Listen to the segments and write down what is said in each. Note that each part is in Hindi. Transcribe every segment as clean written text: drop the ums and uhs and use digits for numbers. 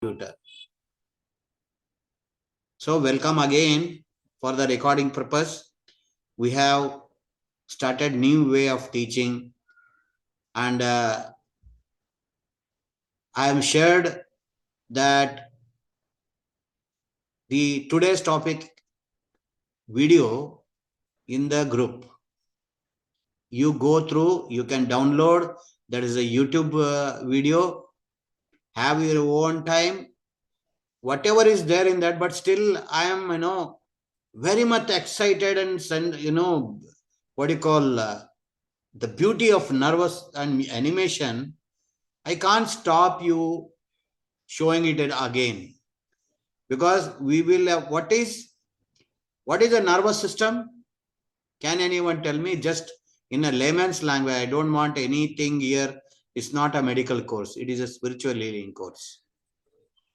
computer. So welcome again for the recording purpose. We have started new way of teaching, and I am shared that the today's topic video in the group. You go through, you can download. There is a YouTube video. Have your own time. Whatever is there in that, but still I am, very much excited and what do you call the beauty of nervous and animation. I can't stop you showing it again, because we will have what is a nervous system? Can anyone tell me, just in a layman's language? I don't want anything here. It's not a medical course, it is a spiritual healing course.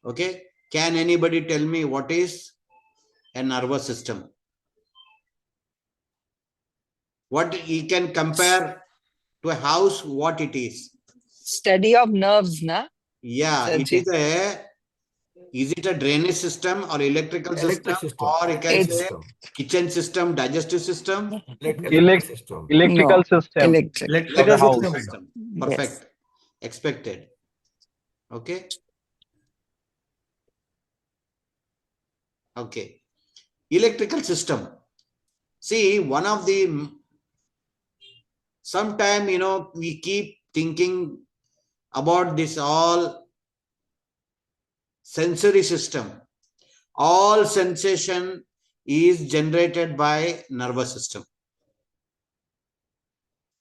Okay, can anybody tell me what is a nervous system? What you can compare to a house, what it is? Study of nerves, na? Yeah, is it a drainage system or electrical system, or you can say kitchen system, digestive system? Electrical system. Electrical system. Perfect. Yes. Expected. Okay. Okay. Electrical system. See, one of the, sometime, we keep thinking about this all sensory system. All sensation is generated by nervous system.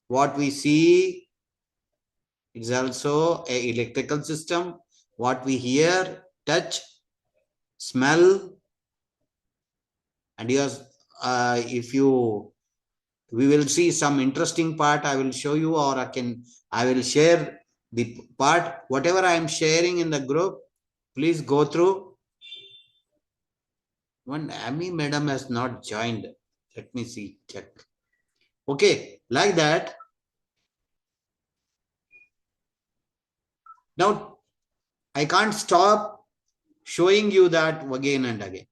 What we see is also a electrical system. What we hear, touch, smell, and yes, we will see some interesting part. I will show you, or I will share the part. Whatever I am sharing in the group, please go through. One Amy madam has not joined. Let me see, check. Okay, like that. Now, I can't stop showing you that again and again.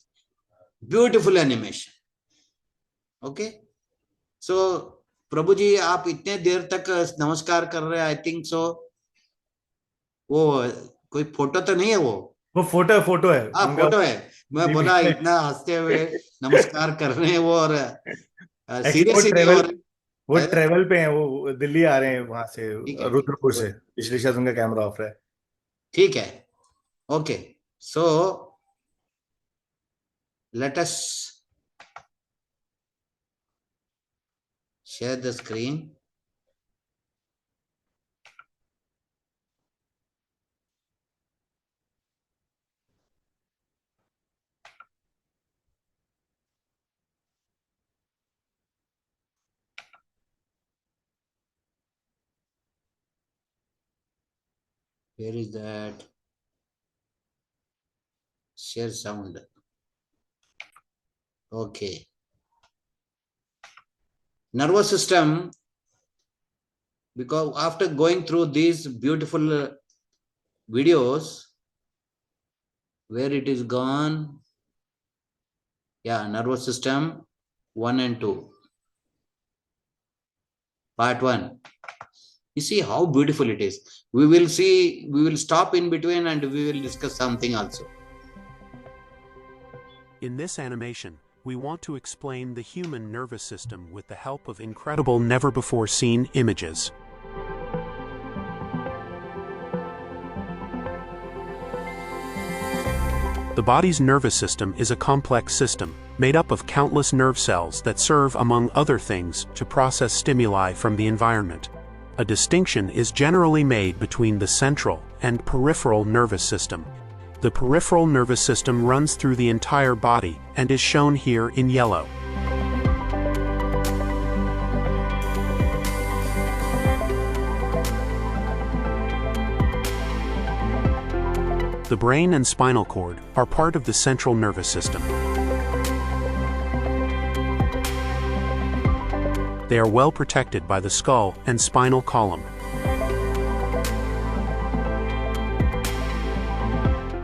Beautiful animation. Okay. So, प्रभु जी, आप इतने देर तक नमस्कार कर रहे हैं, आई थिंक सो वो कोई फोटो तो नहीं है? वो फोटो है। हाँ, फोटो है। मैं बोला इतना हंसते हुए नमस्कार कर रहे हैं वो, और सीरियसली वो ट्रेवल पे हैं, वो दिल्ली आ रहे हैं वहां से, रुद्रपुर से, इसलिए शायद उनका कैमरा ऑफ है। ठीक है, okay. So let us share the screen. Where is that? Share sound. Okay. Nervous system, because after going through these beautiful videos, where it is gone? Yeah, nervous system 1 and 2. Part 1. You see how beautiful it is. We will see, we will stop in between and we will discuss something also. In this animation, we want to explain the human nervous system with the help of incredible, never-before-seen images. The body's nervous system is a complex system, made up of countless nerve cells that serve, among other things, to process stimuli from the environment. A distinction is generally made between the central and peripheral nervous system. The peripheral nervous system runs through the entire body and is shown here in yellow. The brain and spinal cord are part of the central nervous system. They are well protected by the skull and spinal column.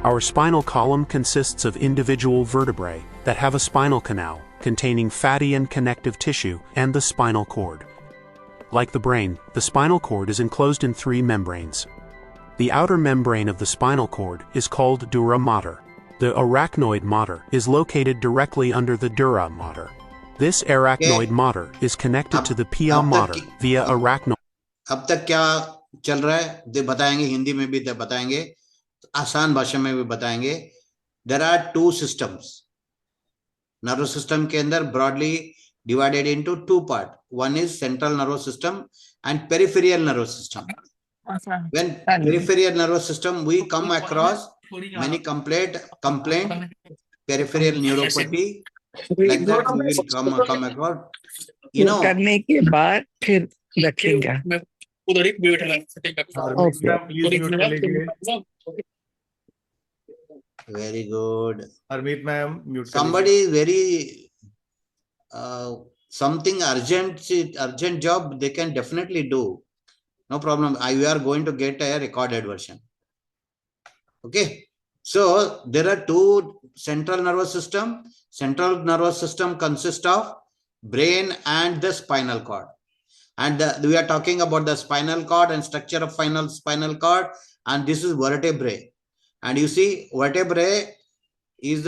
Our spinal column consists of individual vertebrae that have a spinal canal containing fatty and connective tissue and the spinal cord. Like the brain, the spinal cord is enclosed in 3 membranes. The outer membrane of the spinal cord is called dura mater. The arachnoid mater is located directly under the dura mater. This arachnoid mater is connected to the pia mater via arachnoid. अब तक क्या चल रहा है दे बताएंगे, हिंदी में भी बताएंगे, आसान भाषा में भी बताएंगे. There are 2 systems. Nervous system के अंदर broadly divided into 2 parts. One is central nervous system and peripheral nervous system. When peripheral nervous system, we come across many complaint, peripheral neuropathy, like that we will come across. You know, करने के बाद फिर रखेंगे. और प्लीज म्यूट कर लीजिए. very good. Harmeet ma'am mute. Somebody is very something urgent job, they can definitely do. No problem. We are going to get a recorded version. Okay. So there are 2 central nervous system. Central nervous system consists of brain and the spinal cord. And we are talking about the spinal cord and structure of spinal cord. And this is vertebrae. And you see, vertebrae is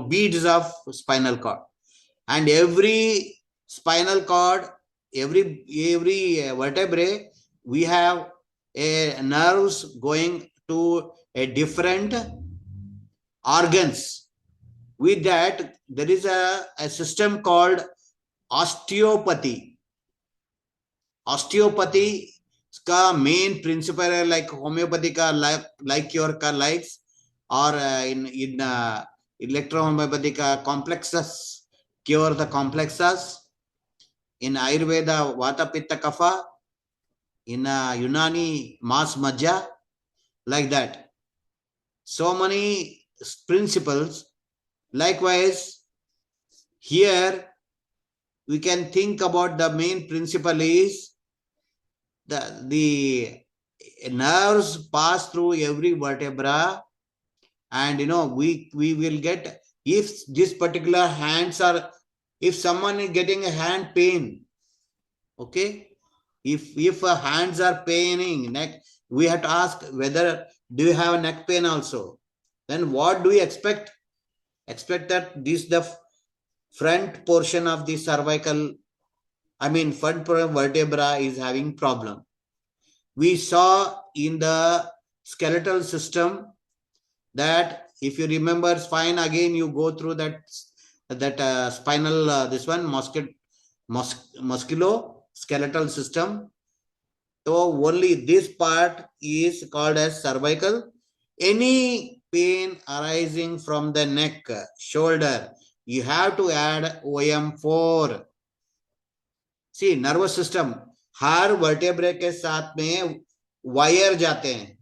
beads of spinal cord. And every spinal cord, every vertebrae, we have a nerves going to a different organs. With that, there is a system called osteopathy. Osteopathy का main principle है like homeopathy का like cure का likes, or in electrohomeopathy का complexes cure the complexes. In Ayurveda, Vata Pitta Kapha. In Unani, Mas Majja. Like that. So many principles. Likewise, here we can think about the main principle is the nerves pass through every vertebra, and we will get, if this particular hands are, if someone is getting a hand pain, okay, if hands are paining, neck, we have to ask whether do you have a neck pain also. Then what do we expect? Expect that the front portion of the cervical, front vertebra is having problem. We saw in the skeletal system that, if you remember, spine, again you go through that spinal, this one, musculoskeletal system. So only this part is called as cervical. Any pain arising from the neck, shoulder, you have to add OM4. See, nervous system, her vertebrae के साथ में वायर जाते हैं.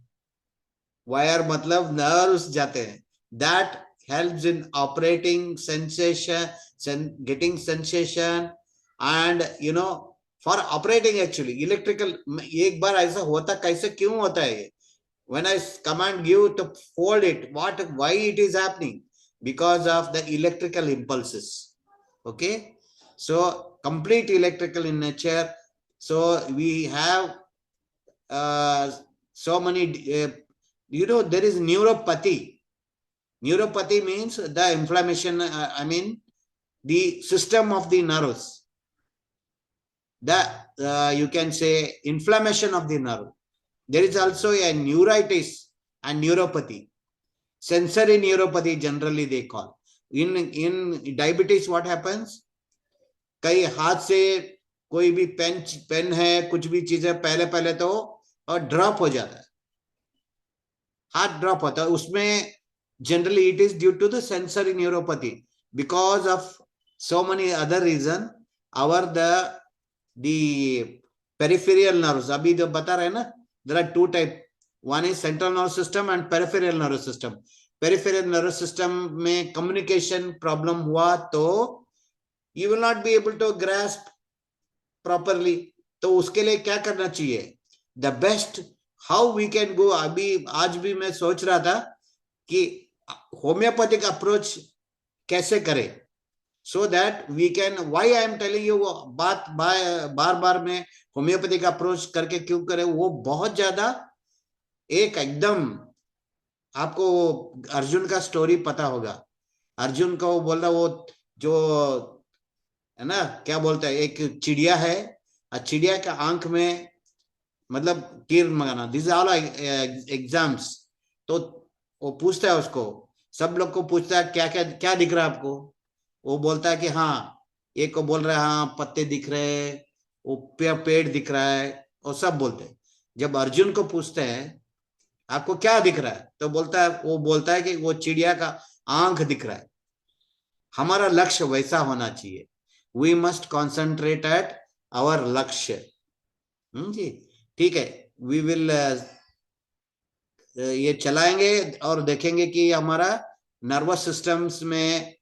वायर मतलब nerves जाते हैं. That helps in operating sensation, getting sensation, and for operating actually electrical. एक बार ऐसा होता, कैसे क्यों होता है? When I command you to fold it, why it is happening? Because of the electrical impulses. Okay, so complete electrical in nature. So we have so many, there is neuropathy. Neuropathy means the inflammation, the system of the nerves. You can say inflammation of the nerve. There is also a neuritis and neuropathy. Sensory neuropathy generally they call. In diabetes, what happens? कई हाथ से कोई भी पेन है, कुछ भी चीज है, पहले तो और ड्रॉप हो जाता है, हाथ ड्रॉप होता है, उसमें generally it is due to the sensory neuropathy. Because of so many other reason, the peripheral nerves, अभी जो बता रहे हैं ना, there are 2 types. One is central nervous system and peripheral nervous system. Peripheral nervous system में communication problem हुआ तो you will not be able to grasp properly. तो उसके लिए क्या करना चाहिए? The best how we can go, अभी आज भी मैं सोच रहा था कि होम्योपैथिक अप्रोच कैसे करें, so that we can, why I am telling you, बात बार बार में होम्योपैथिक अप्रोच करके क्यों करें, वो बहुत ज्यादा एक एकदम, आपको अर्जुन का स्टोरी पता होगा, अर्जुन को वो बोल रहा, वो जो है ना, क्या बोलता है, एक चिड़िया है, चिड़िया का आंख में मतलब तीर मंगाना, दिस ऑल एग्जाम्स। तो वो पूछता है उसको, सब लोग को पूछता है क्या क्या क्या दिख रहा है आपको, वो बोलता है कि हाँ, एक को बोल रहा है हाँ पत्ते दिख रहे हैं, वो पेड़ दिख रहा है, और सब बोलते हैं। जब अर्जुन को पूछते हैं आपको क्या दिख रहा है, तो वो बोलता है कि वो चिड़िया का आंख दिख रहा है। हमारा लक्ष्य वैसा होना चाहिए, we must concentrate at our लक्ष्य। जी ठीक है, वी विल ये चलाएंगे और देखेंगे कि हमारा नर्वस सिस्टम्स में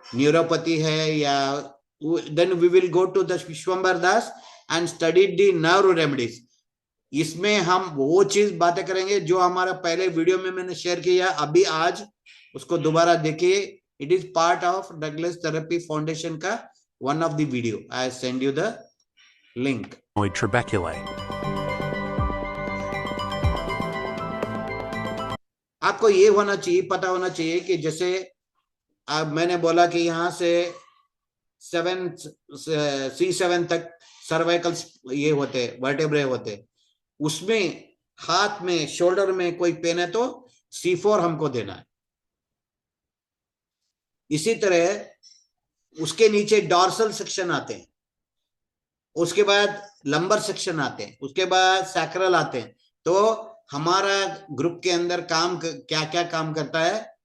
न्यूरोपैथी है, या then we will go to the Vishwambar Das and study the nerve remedies. इसमें हम वो चीज बातें करेंगे जो हमारा पहले वीडियो में मैंने शेयर किया, अभी आज उसको दोबारा देखिए, it is part of Douglas therapy foundation का one of the video, I send you the link. Trabeculae. आपको ये होना चाहिए, पता होना चाहिए कि जैसे अब मैंने बोला कि यहाँ से C7 तक सर्वाइकल ये होते, वर्टेब्रे होते, उसमें हाथ में शोल्डर में कोई पेन है तो C4 हमको देना है। इसी तरह उसके नीचे डॉर्सल सेक्शन आते हैं, उसके बाद लंबर सेक्शन आते हैं, उसके बाद सैक्रल आते हैं। तो हमारा ग्रुप के अंदर क्या क्या काम करता है,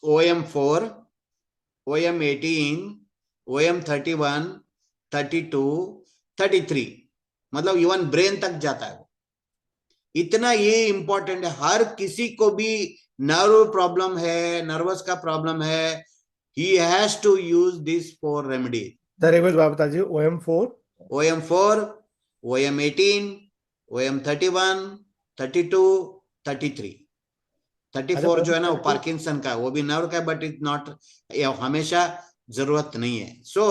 OM4, OM18, OM31, 32, 33, मतलब इवन ब्रेन तक जाता है। इतना ये इंपॉर्टेंट है, हर किसी को भी नर्व प्रॉब्लम है, नर्वस का प्रॉब्लम है, he has to use this for remedy. Sir एक बार बता दीजिए, OM4, OM18, OM31, 32, 33, 34 जो है ना वो पार्किंसन का, वो भी नर्व का, बट इट नॉट, हमेशा जरूरत नहीं है। सो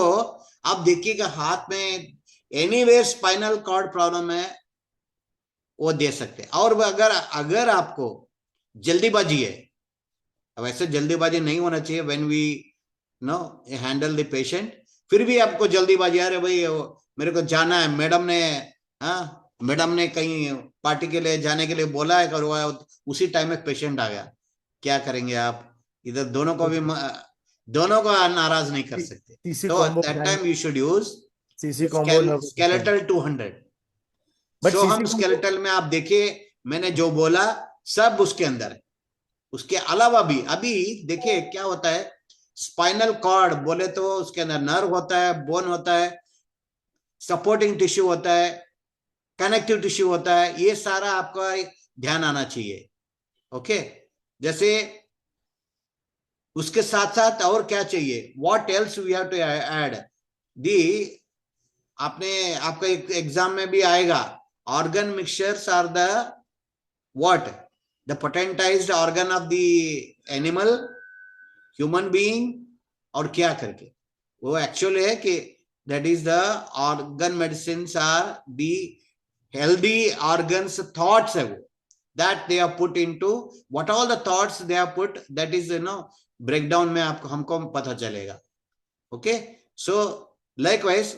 आप देखिएगा हाथ में एनीवेयर स्पाइनल कॉर्ड प्रॉब्लम है वो दे सकते हैं। और अगर आपको जल्दीबाजी है, वैसे जल्दीबाजी नहीं होना चाहिए when we know handle the patient, फिर भी आपको जल्दीबाजी, अरे भाई मेरे को जाना है, मैडम ने कहीं पार्टी के लिए जाने के लिए बोला है, और उसी टाइम में पेशेंट आ गया, क्या करेंगे आप? इधर दोनों को नाराज नहीं कर सकते, तो that time you should use skeletal 200। सो हम स्केलेटल में आप देखिए, मैंने जो बोला सब उसके अंदर है। उसके अलावा भी अभी देखिए क्या होता है, स्पाइनल कॉर्ड बोले तो उसके अंदर नर्व होता है, बोन होता है, सपोर्टिंग टिश्यू होता है, कनेक्टिव टिश्यू होता है, ये सारा आपका ध्यान आना चाहिए। ओके, जैसे उसके साथ साथ और क्या चाहिए, what else we have to add the, आपका एग्जाम में भी आएगा, organ mixtures are the what, the potentized organ of the animal, human being, और क्या करके वो एक्चुअली है कि that is the organ medicine are the healthy organs, thoughts है वो, that they are put into, what all the thoughts they are put, that is breakdown में हमको पता चलेगा। ओके, सो likewise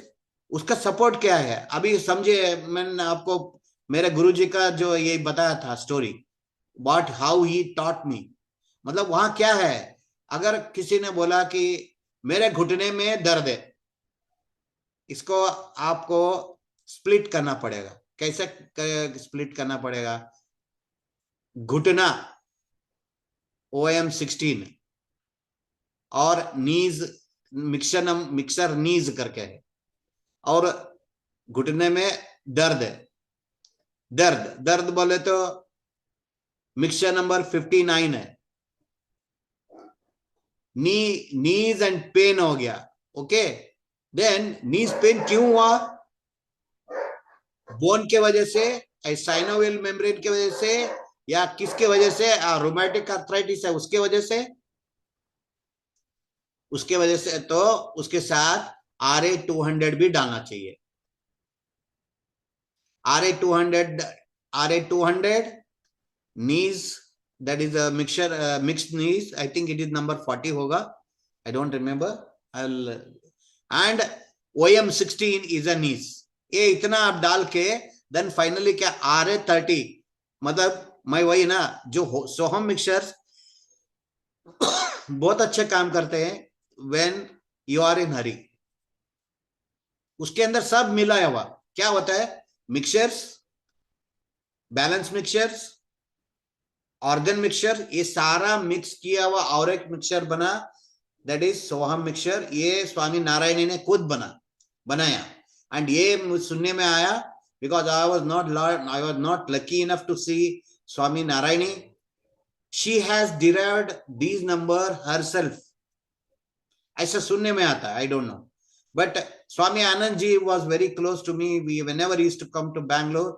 उसका सपोर्ट क्या है, अभी समझे, मैंने आपको मेरे गुरुजी का जो ये बताया था story, what how he taught me, मतलब वहां क्या है, अगर किसी ने बोला कि मेरे घुटने में दर्द है, इसको आपको स्प्लिट करना पड़ेगा। कैसे स्प्लिट करना पड़ेगा, घुटना OM16 और नीज मिक्सर नीज करके है, और घुटने में दर्द बोले तो मिक्सचर नंबर 59 है, नीज एंड पेन हो गया। ओके, देन नीज पेन क्यों हुआ, बोन के वजह से साइनोवियल मेम्ब्रेन की वजह से या किसके वजह से, रोमैटिक आर्थराइटिस है उसके वजह से, तो उसके साथ RA200 भी डालना चाहिए। RA200 knees, that is a mixture, mixed knees. I think it is number 40 होगा, I don't remember. And OM16 is a knees. ये इतना आप डाल के then finally क्या RA30, मतलब मैं वही ना, जो सोहम मिक्सचर्स बहुत अच्छे काम करते हैं when you are in hurry। उसके अंदर सब मिलाया हुआ क्या होता है, mixtures, balance mixtures, organ mixture, ये सारा मिक्स किया हुआ और एक मिक्सचर बना, दैट इज सोहम मिक्सचर। ये स्वामी नारायणी ने खुद बनाया। एंड ये सुनने में आया because I was not lucky enough to see Swami Narayani. She has derived these number herself, ऐसा सुनने में आता है, I don't know. But Swami Anand ji was very close to me. Whenever he used to come to Bangalore,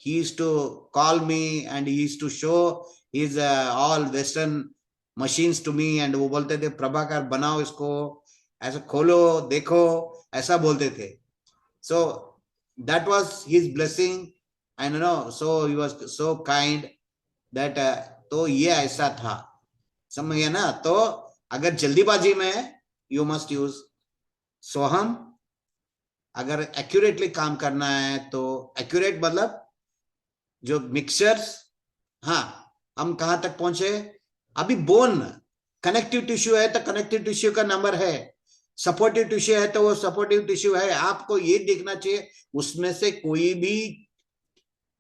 he used to call me and he used to show his all western machines to me, and वो बोलते थे प्रभाकर बनाओ इसको, ऐसा खोलो देखो, ऐसा बोलते थे। So that was his blessing, and you know, so he was so kind that तो ये ऐसा था, समझ गया ना। तो अगर जल्दीबाजी में you must use सोहम, अगर एक्यूरेटली काम करना है तो एक्यूरेट मतलब जो मिक्सचर्स। हाँ, हम कहां तक पहुंचे अभी, बोन कनेक्टिव टिश्यू है तो कनेक्टिव टिश्यू का नंबर है, सपोर्टिव टिश्यू है तो वो सपोर्टिव टिश्यू है। आपको ये देखना चाहिए उसमें से कोई भी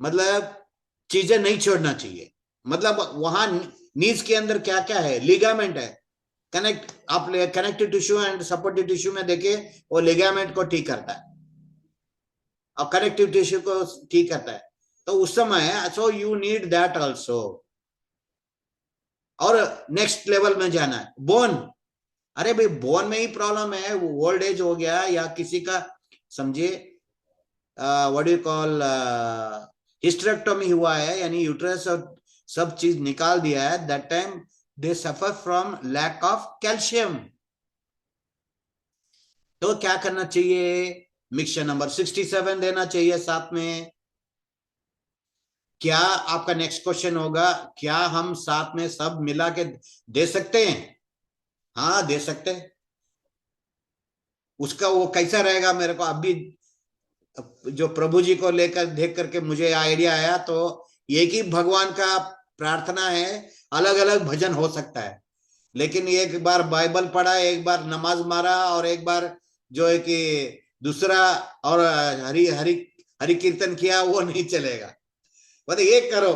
मतलब चीजें नहीं छोड़ना चाहिए। मतलब वहां नीज के अंदर क्या क्या है, लिगामेंट है, आप connective tissue and supportive tissue में देखिए, वो लिगामेंट को ठीक करता है और कनेक्टिव टिश्यू को ठीक करता है। तो उस समय so you need that also. और नेक्स्ट लेवल में जाना है, बोन। अरे भाई बोन में ही प्रॉब्लम है, वो ओल्ड एज हो गया या किसी का समझिए what do you call hysterectomy हुआ है, यानी यूट्रस और सब चीज निकाल दिया है, that time they suffer from lack of calcium। तो क्या करना चाहिए, मिक्सचर नंबर 67 देना चाहिए साथ में। क्या आपका नेक्स्ट क्वेश्चन होगा, क्या हम साथ में सब मिला के दे सकते हैं? हाँ दे सकते हैं। उसका वो कैसा रहेगा, मेरे को अभी जो प्रभु जी को लेकर देख करके मुझे आइडिया आया, तो एक ही भगवान का प्रार्थना है, अलग अलग भजन हो सकता है, लेकिन एक बार बाइबल पढ़ा, एक बार नमाज मारा और एक बार जो है कि दूसरा और हरि कीर्तन किया, वो नहीं चलेगा। मतलब ये करो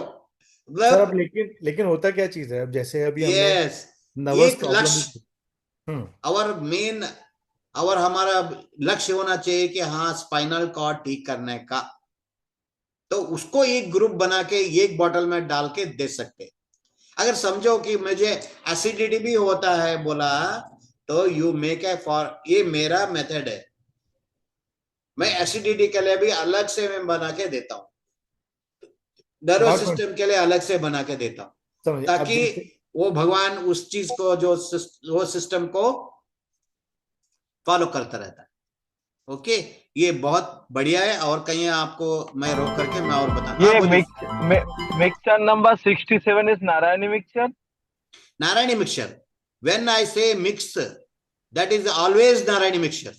सर। अब लेकिन होता क्या चीज है, अब जैसे अभी यस एक लक्ष्य और हमारा लक्ष्य होना चाहिए कि हाँ स्पाइनल कॉर्ड ठीक करने का, तो उसको एक ग्रुप बना के एक बॉटल में डाल के दे सकते। अगर समझो कि मुझे एसिडिटी भी होता है बोला, तो यू मेक ए फॉर, ये मेरा मेथड है, मैं एसिडिटी के लिए भी अलग से मैं बना के देता हूँ, नर्वस सिस्टम के लिए अलग से बना के देता हूँ, ताकि वो भगवान उस चीज को जो वो सिस्टम को फॉलो करता रहता है। ओके ये बहुत बढ़िया है। और कहीं आपको मैं रोक करके मैं और बताऊं, ये mixture number 67 is Narayani mixture. Narayani mixture, when I say mix, that is always Narayani mixture.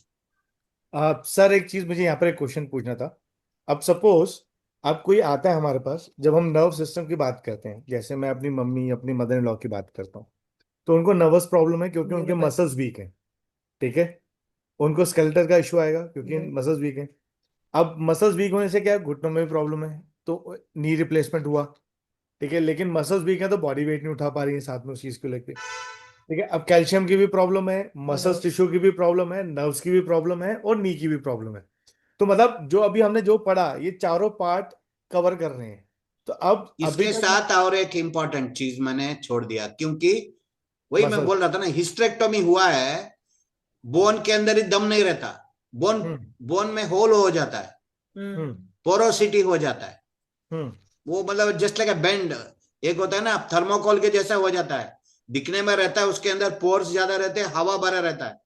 Sir एक चीज मुझे यहाँ पर एक क्वेश्चन पूछना था। अब सपोज अब कोई आता है हमारे पास, जब हम नर्व सिस्टम की बात करते हैं, जैसे मैं अपनी मम्मी अपनी मदर इन लॉ की बात करता हूँ, तो उनको नर्वस प्रॉब्लम है क्योंकि उनके मसल्स वीक हैं, ठीक है। उनको स्केलेटल का इशू आएगा क्योंकि मसल्स वीक हैं। अब मसल्स वीक होने से क्या, घुटनों में भी प्रॉब्लम है, तो नी रिप्लेसमेंट हुआ, ठीक है। लेकिन मसल्स वीक है तो बॉडी वेट नहीं उठा पा रही है साथ में उस चीज को लेकर, ठीक है। अब कैल्शियम की भी प्रॉब्लम है, मसल्स टिश्यू की भी प्रॉब्लम है, नर्व्स की भी प्रॉब्लम है और नी की भी प्रॉब्लम है। तो मतलब जो अभी हमने जो पढ़ा, ये चारों पार्ट कवर कर रहे हैं। तो अब इसके साथ और एक इंपॉर्टेंट चीज मैंने छोड़ दिया, क्योंकि वही मैं बोल रहा था ना, हिस्टेरेक्टोमी हुआ है, बोन के अंदर ही दम नहीं रहता, बोन में होल हो जाता है, पोरोसिटी हो जाता है, वो मतलब जस्ट लाइक अ बेंड, एक होता है ना थर्मोकोल के जैसा हो जाता है, दिखने में रहता है, उसके अंदर पोर्स ज्यादा रहते हैं, हवा भरा रहता है।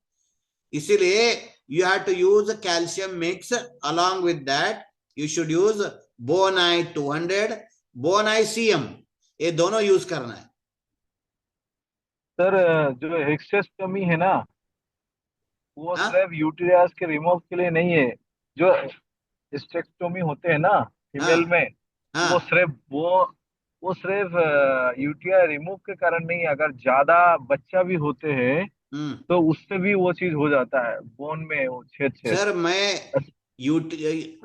इसीलिए you have to use calcium mix, along with that you should use bone I 200, bone I CM, ये दोनों यूज करना है। सर जो हिस्टेक्टोमी है ना, वो हाँ सिर्फ यूटेरस के रिमूव के लिए नहीं है। जो हिस्टेक्टोमी होते हैं ना फीमेल हाँ में, वो हाँ। सिर्फ वो सिर्फ यूटीआई रिमूव के कारण नहीं है। अगर ज्यादा बच्चा भी होते हैं हम्म। तो उससे भी वो चीज हो जाता है, बोन में वो छेद छेद। सर मैं यूट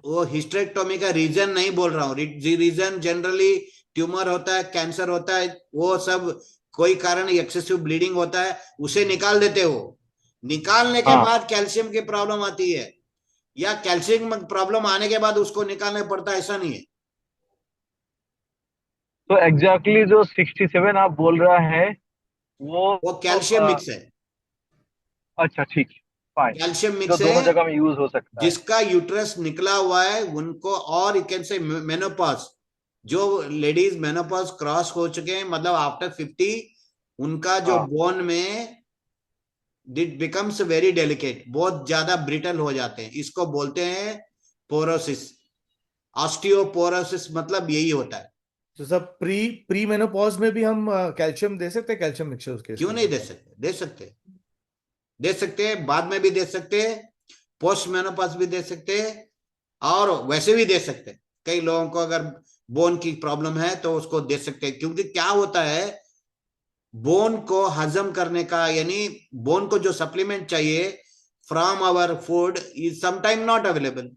वो हिस्टेरेक्टोमी का रीजन नहीं बोल रहा हूँ। रीजन जनरली ट्यूमर होता है, कैंसर होता है, वो सब कोई कारण एक्सेसिव ब्लीडिंग होता है, उसे निकाल देते हो। निकालने के हाँ, बाद कैल्शियम की प्रॉब्लम आती है, या कैल्शियम प्रॉब्लम आने के बाद उसको निकालना पड़ता है, ऐसा नहीं है। तो एग्जैक्टली जो 67 आप बोल रहा है वो वो कैल्शियम मिक्स है, अच्छा ठीक है, फाइन। कैल्शियम जो मिक्स दोनों है। जगह में यूज हो सकता है। जिसका यूट्रस निकला हुआ है उनको, और यू कैन से मेनोपॉज, जो लेडीज मेनोपॉज क्रॉस हो चुके हैं, मतलब आफ्टर 50, उनका जो हाँ, बोन में इट बिकम्स वेरी डेलिकेट, बहुत ज्यादा ब्रिटल हो जाते हैं, इसको बोलते हैं पोरोसिस। ऑस्टियोपोरोसिस मतलब यही होता है। तो सब प्री प्री मेनोपॉज में भी हम कैल्शियम दे सकते हैं, कैल्शियम मिक्सर उस केस क्यों में? नहीं दे सकते? दे सकते, दे सकते, बाद में भी दे सकते, पोस्ट मेनोपॉज भी दे सकते, और वैसे भी दे सकते। कई लोगों को अगर बोन की प्रॉब्लम है तो उसको दे सकते हैं, क्योंकि क्या होता है, बोन को हजम करने का, यानी बोन को जो सप्लीमेंट चाहिए from our food is sometime not available.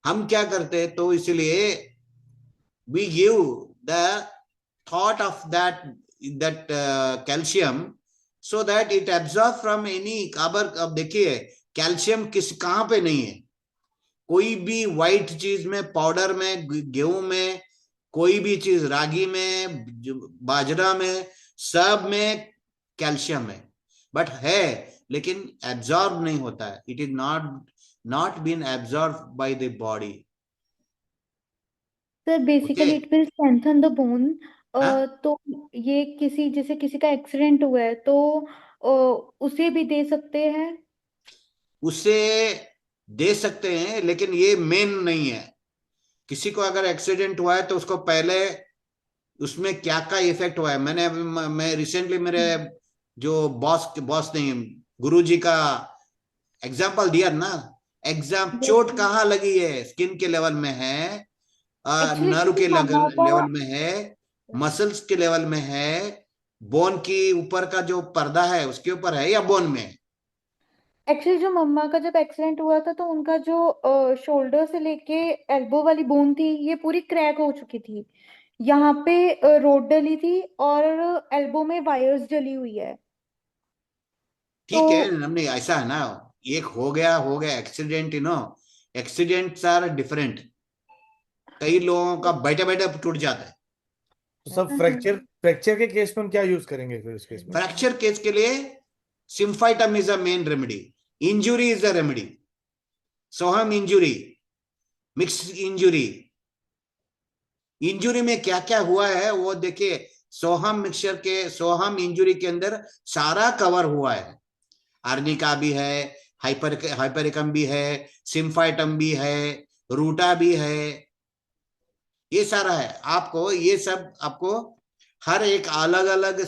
हम क्या करते हैं, तो इसलिए we give the thought of that calcium, so that it absorb from any. अब देखिए, कैल्शियम किस कहां पे नहीं है? कोई भी वाइट चीज में, पाउडर में, गेहूं में, कोई भी चीज, रागी में, बाजरा में, सब में कैल्शियम है, बट है, लेकिन एब्जॉर्ब नहीं होता है। It is not been absorb by the body. Sir okay. Basically it will strengthen the bone. हाँ, तो ये किसी जैसे किसी का एक्सीडेंट हुआ है तो उसे भी दे सकते हैं। उससे दे सकते हैं, लेकिन ये मेन नहीं है। किसी को अगर एक्सीडेंट हुआ है तो उसको पहले उसमें क्या का इफेक्ट हुआ है, मैं रिसेंटली मेरे जो बॉस नहीं, गुरुजी का एग्जाम्पल दिया ना। चोट बिल्कुल। कहाँ लगी है? स्किन के लेवल में है, एक्चुअली नर्व के मम्मा का लेवल में है, मसल्स के लेवल में है, बोन की ऊपर का जो पर्दा है उसके ऊपर है, या बोन में है? एक्चुअली जो मम्मा का जब एक्सीडेंट हुआ था तो उनका जो शोल्डर से लेके एल्बो वाली बोन थी ये पूरी क्रैक हो चुकी थी। यहाँ पे रोड डली थी और एल्बो में वायर्स डली हुई है। तो ठीक है, हमने ऐसा है ना, एक हो गया एक्सीडेंट, एक्सीडेंट्स आर डिफरेंट। कई लोगों का बैठे बैठे टूट जाता है। तो सब फ्रैक्चर फ्रैक्चर के केस में हम क्या यूज करेंगे फिर इस केस में? फ्रैक्चर केस के लिए symphytum is a main remedy, injury is a remedy, Soham injury, mix injury. Injury में क्या क्या हुआ है वो देखिए, सोहम इंजुरी के अंदर सारा कवर हुआ है। आर्निका भी है, हाइपरिकम भी है, सिम्फाइटम भी है, रूटा भी है, ये सारा है। आपको ये सब, आपको हर एक अलग अलग,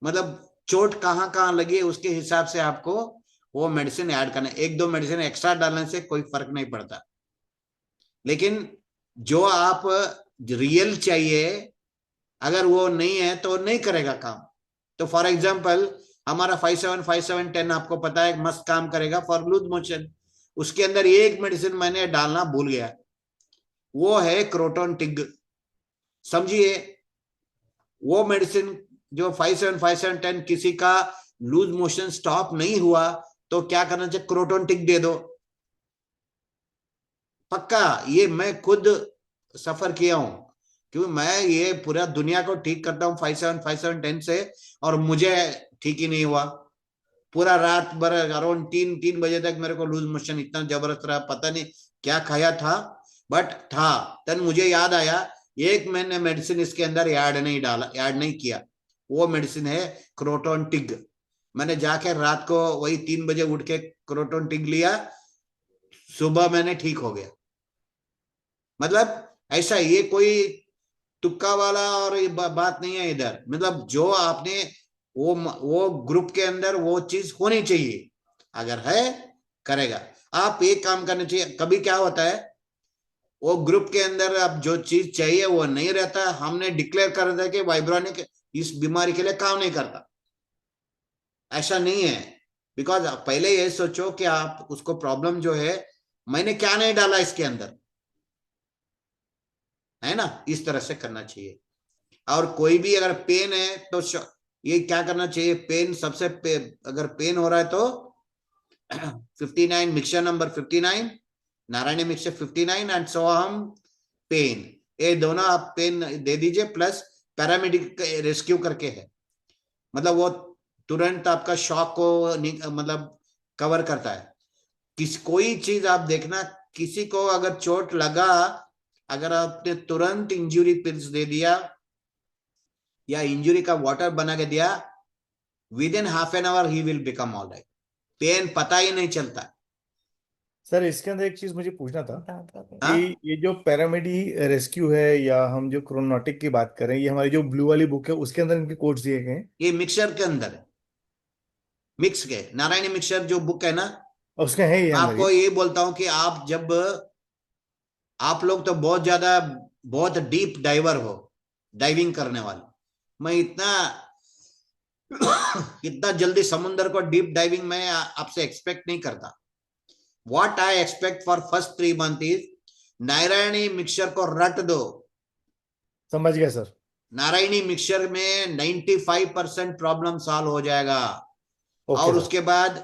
मतलब चोट कहाँ कहाँ लगी है उसके हिसाब से आपको वो मेडिसिन ऐड करना है। एक दो मेडिसिन एक्स्ट्रा डालने से कोई फर्क नहीं पड़ता, लेकिन जो आप रियल चाहिए, अगर वो नहीं है तो नहीं करेगा काम। तो फॉर एग्जाम्पल, हमारा 575710 आपको पता है मस्त काम करेगा फॉर लूज मोशन। उसके अंदर एक मेडिसिन मैंने डालना भूल गया, वो है क्रोटोन टिग। समझिए, वो मेडिसिन जो 575710, किसी का लूज मोशन स्टॉप नहीं हुआ तो क्या करना चाहिए? क्रोटोन टिक दे दो, पक्का। ये मैं खुद सफर किया हूं, क्योंकि मैं ये पूरा दुनिया को ठीक करता हूँ 575710 से, और मुझे ठीक ही नहीं हुआ। पूरा रात भर अराउंड 3 बजे तक मेरे को लूज मोशन इतना जबरदस्त रहा, पता नहीं क्या खाया था। बट था। तन मुझे याद आया, एक मैंने मेडिसिन इसके अंदर ऐड नहीं किया। वो मेडिसिन है क्रोटोन टिग। मैंने जाके रात को वही 3 बजे उठ के क्रोटोन टिग लिया, सुबह मैंने ठीक हो गया। मतलब ऐसा, ये कोई तुक्का वाला और ये बात नहीं है इधर। मतलब जो आपने वो ग्रुप के अंदर वो चीज होनी चाहिए, अगर है करेगा। आप एक काम करना चाहिए। कभी क्या होता है, वो ग्रुप के अंदर अब जो चीज चाहिए वो नहीं रहता, हमने डिक्लेयर कर दिया कि वाइब्रोनिक इस बीमारी के लिए काम नहीं करता। ऐसा नहीं है। बिकॉज पहले ये सोचो कि आप उसको प्रॉब्लम जो है, मैंने क्या नहीं डाला इसके अंदर, है ना। इस तरह से करना चाहिए। और कोई भी अगर पेन है तो ये क्या करना चाहिए, पेन अगर पेन हो रहा है तो 59 mixture number 59, Narayani mixture 59 and Soham pain, ये दोनों आप पेन दे दीजिए। प्लस पैरामेडिक रेस्क्यू करके है, मतलब वो तुरंत आपका शॉक को मतलब कवर करता है। कोई चीज आप देखना, किसी को अगर चोट लगा, अगर आपने तुरंत इंजुरी पिल्स दे दिया या इंजुरी का वाटर बना के दिया, within half an hour he will become all right. Pain पता ही नहीं चलता। सर इसके अंदर एक चीज मुझे पूछना था हाँ, कि ये जो पैरामेडी रेस्क्यू है या हम जो क्रोनोटिक की बात करें, ये हमारी जो ब्लू वाली बुक है उसके अंदर इनके कोड्स दिए गए हैं? ये मिक्सर के अंदर है, मिक्स के नारायणी मिक्सर जो बुक है ना। और उसके हैं ये अंदर आपको ये? ये बोलता हूं कि आप लोग तो बहुत ज्यादा, बहुत डीप डाइवर हो, डाइविंग करने वाले। मैं इतना जल्दी समुद्र को डीप डाइविंग में आपसे एक्सपेक्ट नहीं करता। What I expect for first 3 month is, Narayani mixture को रट दो। समझ गया सर। नारायणी मिक्सचर में 95% प्रॉब्लम सॉल्व हो जाएगा। ओके और सर। उसके बाद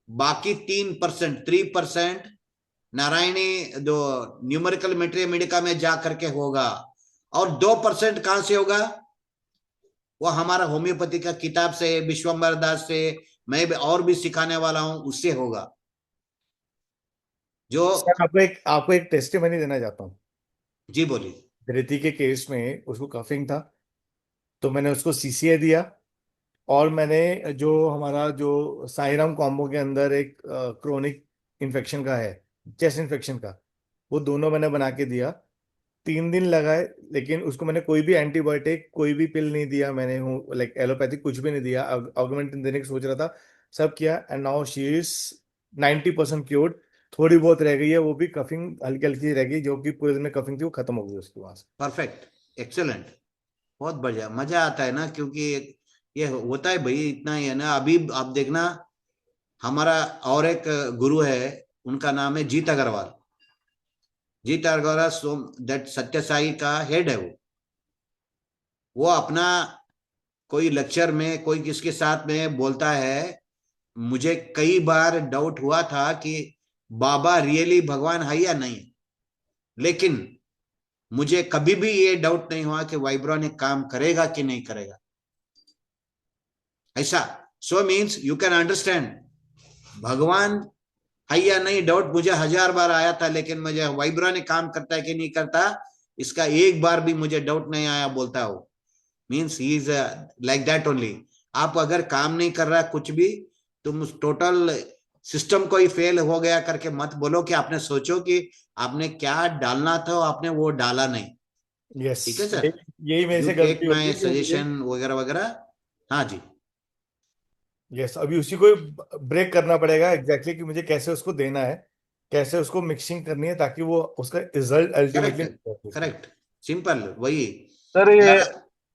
बाकी 3% नारायणी जो न्यूमेरिकल मेट्रिया में जा करके होगा। और 2% कहां से होगा, वो हमारा होम्योपैथी का किताब से, विश्वम्बर दास से, मैं और भी सिखाने वाला हूं, उससे होगा। जो सर आपको एक टेस्टिमनी देना चाहता हूँ। जी बोलिए। धृति के केस में उसको कफिंग था, तो मैंने उसको सीसीए दिया। और मैंने जो हमारा जो साईराम कॉम्बो के अंदर एक क्रोनिक इन्फेक्शन का है, चेस्ट इन्फेक्शन का, वो दोनों मैंने बना के दिया। 3 दिन लगाए, लेकिन उसको मैंने कोई भी एंटीबायोटिक, कोई भी पिल नहीं दिया मैंने, हूँ लाइक एलोपैथिक कुछ भी नहीं दिया। ऑगमेंटिन देने की सोच रहा था, सब किया, and now she is 90% cured. थोड़ी बहुत रह गई है, वो भी कफिंग हल्की हल्की रह गई, जो कि पूरे दिन में कफिंग थी वो खत्म हो गई उसके वहां से। परफेक्ट, एक्सेलेंट, बहुत बढ़िया। मजा आता है ना, क्योंकि ये होता है भाई, इतना ही है ना। अभी आप देखना, हमारा और एक गुरु है, उनका नाम है जीत अग्रवाल। जीत अग्रवाल दैट सत्य साई का हेड है। वो अपना कोई लेक्चर में कोई किसके साथ में बोलता है, मुझे कई बार डाउट हुआ था कि बाबा रियली भगवान है या नहीं, लेकिन मुझे कभी भी ये डाउट नहीं हुआ कि वाइब्रोनिक काम करेगा कि नहीं करेगा। ऐसा so means you can understand, भगवान है या नहीं डाउट मुझे 1000 बार आया था, लेकिन मुझे वाइब्रोनिक काम करता है कि नहीं करता, इसका एक बार भी मुझे डाउट नहीं आया, बोलता हो। Means he is like that only. आप अगर काम नहीं कर रहा कुछ भी, तुम टोटल सिस्टम को ही फेल हो गया करके मत बोलो कि आपने सोचो कि आपने क्या डालना था, आपने वो डाला नहीं। यस, ठीक है सर, यही मेरे यू से टेक गलती होती माई है कि मुझे। सजेशन वगैरह वगैरह। हाँ जी, यस, अभी उसी को ब्रेक करना पड़ेगा एग्जैक्टली कि मुझे कैसे उसको देना है, कैसे उसको मिक्सिंग करनी है, ताकि वो उसका result correct, ultimately. Correct, simple वही। सर ये, अगर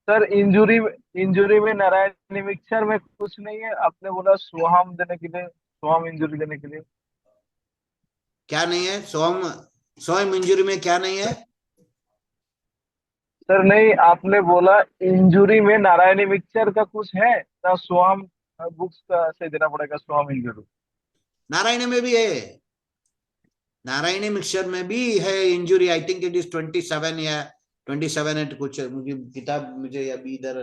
सर इंजुरी में नारायणी मिक्सचर में कुछ नहीं है? आपने बोला सोहम देने के लिए, सोहम इंजुरी देने के लिए। क्या नहीं है, स्वयं इंजुरी में क्या नहीं है? सर नहीं, आपने बोला इंजुरी में नारायणी मिक्सचर का कुछ है ना, सोहम बुक्स का से देना पड़ेगा सोहम इंजुरी। नारायण में भी है, नारायणी मिक्सचर में भी है injury. I think it is 27 या 27 एट कुछ, मुझे किताब मुझे अभी इधर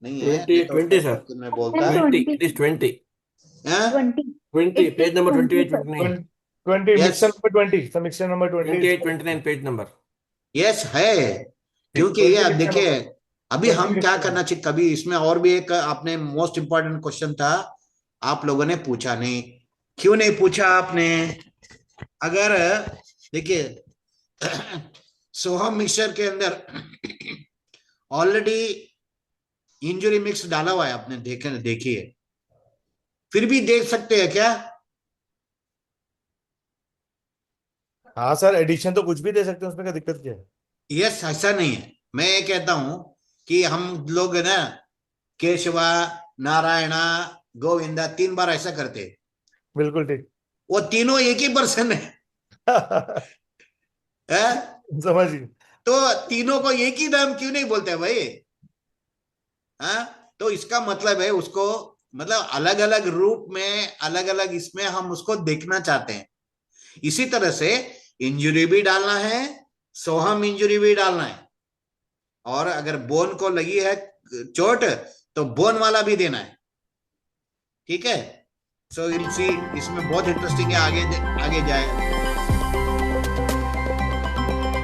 नहीं है, 20, 20 सर, तो मैं बोलता। 20, 20 it is 20, हाँ? 20 20, it is page number 20 28, sir. 29. 20, Yes. mixer number 20. So mixer number 20 is 28, 29 page number. Yes है, क्योंकि ये 20 आप mixer देखिए number. अभी 20 हम mixer क्या number. करना चाहिए, कभी इसमें और भी एक आपने मोस्ट इंपॉर्टेंट क्वेश्चन था, आप लोगों ने पूछा नहीं। क्यों नहीं पूछा आपने? अगर देखिए सोहम मिक्सचर के अंदर ऑलरेडी इंजुरी मिक्स डाला हुआ है, आपने देखिए, फिर भी देख सकते हैं क्या? हाँ सर, एडिशन तो कुछ भी दे सकते हैं, उसमें क्या दिक्कत क्या है? यस, ऐसा नहीं है। मैं ये कहता हूं कि हम लोग है ना केशवा, नारायणा, गोविंदा 3 बार ऐसा करते हैं, बिल्कुल ठीक। वो तीनों एक ही पर्सन है, है? समझ गए। तो तीनों को एक ही नाम क्यों नहीं बोलते हैं भाई? हाँ, तो इसका मतलब है उसको, मतलब अलग अलग रूप में, अलग अलग इसमें हम उसको देखना चाहते हैं। इसी तरह से इंजुरी भी डालना है, सोहम इंजुरी भी डालना है, और अगर बोन को लगी है चोट तो बोन वाला भी देना है, ठीक है? सो विल सी, इसमें बहुत इंटरेस्टिंग है, आगे जाए।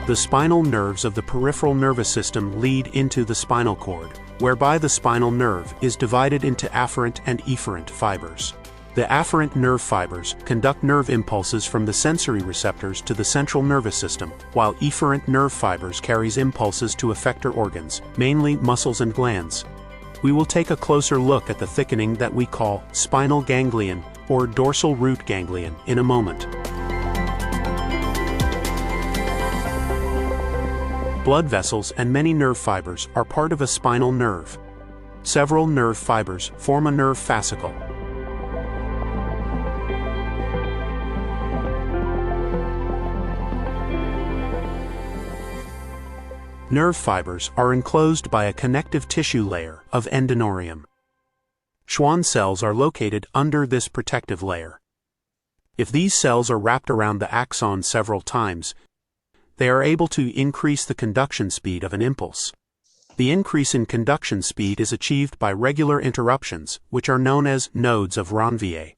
The spinal nerves of the peripheral nervous system lead into the spinal cord, whereby the spinal nerve is divided into afferent and efferent fibers. The afferent nerve fibers conduct nerve impulses from the sensory receptors to the central nervous system, while efferent nerve fibers carries impulses to effector organs, mainly muscles and glands. We will take a closer look at the thickening that we call spinal ganglion or dorsal root ganglion in a moment. Blood vessels and many nerve fibers are part of a spinal nerve. Several nerve fibers form a nerve fascicle. Nerve fibers are enclosed by a connective tissue layer of endoneurium. Schwann cells are located under this protective layer. If these cells are wrapped around the axon several times, they are able to increase the conduction speed of an impulse. The increase in conduction speed is achieved by regular interruptions, which are known as nodes of Ranvier.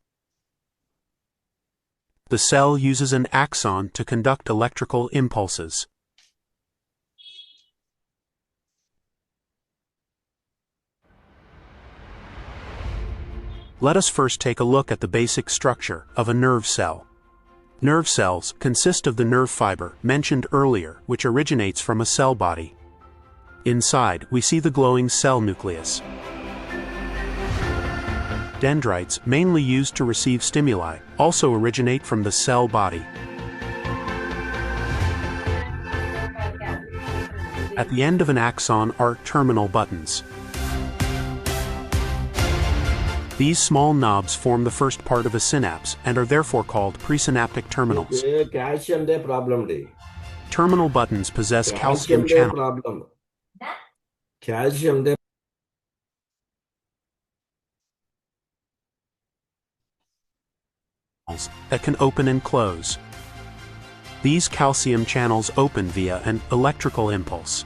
The cell uses an axon to conduct electrical impulses. Let us first take a look at the basic structure of a nerve cell. Nerve cells consist of the nerve fiber mentioned earlier, which originates from a cell body. Inside, we see the glowing cell nucleus. Dendrites, mainly used to receive stimuli, also originate from the cell body. At the end of an axon are terminal buttons. These small knobs form the first part of a synapse and are therefore called presynaptic terminals. Calcium day problem day. Terminal buttons possess calcium channels problem. Calcium day. that can open and close. These calcium channels open via an electrical impulse.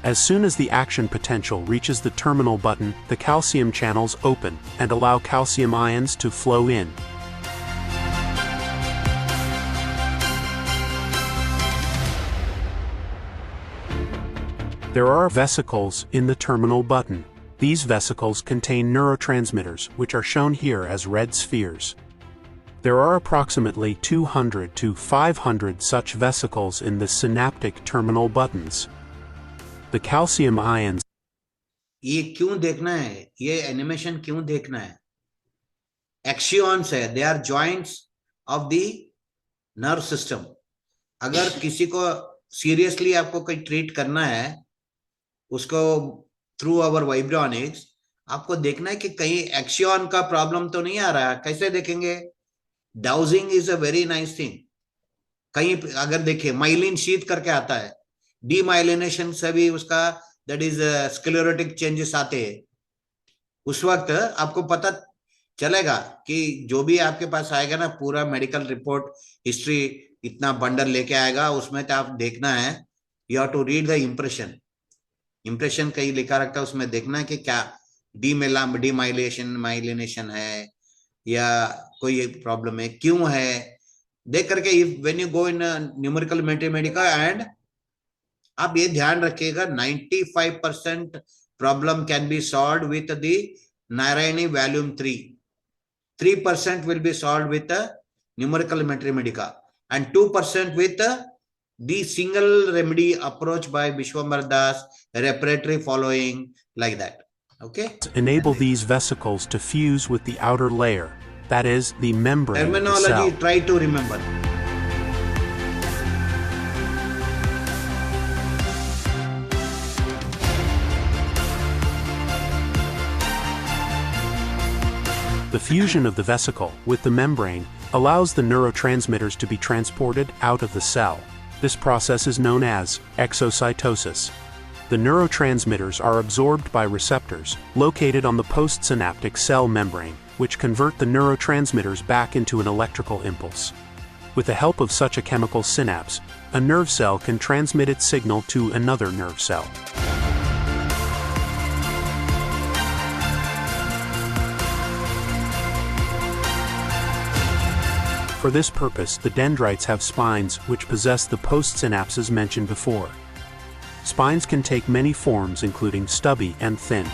As soon as the action potential reaches the terminal button, the calcium channels open and allow calcium ions to flow in. There are vesicles in the terminal button. These vesicles contain neurotransmitters, which are shown here as red spheres. There are approximately 200 to 500 such vesicles in the synaptic terminal buttons. The calcium ions. ये क्यों देखना है, ये एनिमेशन क्यों देखना है? एक्सियॉन्स है, they are joints of the nerve system. अगर किसी को सीरियसली आपको कोई ट्रीट करना है, उसको थ्रू आवर वाइब्रोनिक्स, आपको देखना है कि कहीं एक्सियॉन का प्रॉब्लम तो नहीं आ रहा है। कैसे देखेंगे? Dowsing is a very nice thing. कहीं अगर देखिए माइलिन शीथ करके आता है, डीमाइलिनेशन से भी उसका दैट इज स्क्लेरोटिक चेंजेस आते हैं। उस वक्त आपको पता चलेगा कि जो भी आपके पास आएगा ना, पूरा मेडिकल रिपोर्ट हिस्ट्री इतना बंडल लेके आएगा, उसमें तो आप देखना है, you have to read the impression कहीं लिखा रखा है, उसमें देखना है कि क्या डीमाइलिनेशन है या कोई प्रॉब्लम है, क्यों है, देख करके if when you go in numerical Mathematica and आप ये ध्यान रखिएगा 95% problem can be solve with the Narayani volume 3. 3% will be solved with a numerical mathematica and 2% with the single remedy approach by Vishwambar Das, repertory following, like that. Okay. Enable these vesicles to fuse with the outer layer, that is, the membrane of the Terminology, cell. try to remember. The fusion of the vesicle with the membrane allows the neurotransmitters to be transported out of the cell. This process is known as exocytosis. The neurotransmitters are absorbed by receptors located on the postsynaptic cell membrane, which convert the neurotransmitters back into an electrical impulse. With the help of such a chemical synapse, a nerve cell can transmit its signal to another nerve cell. For this purpose, the dendrites have spines which possess the postsynapses mentioned before. Spines can take many forms, including stubby and thin.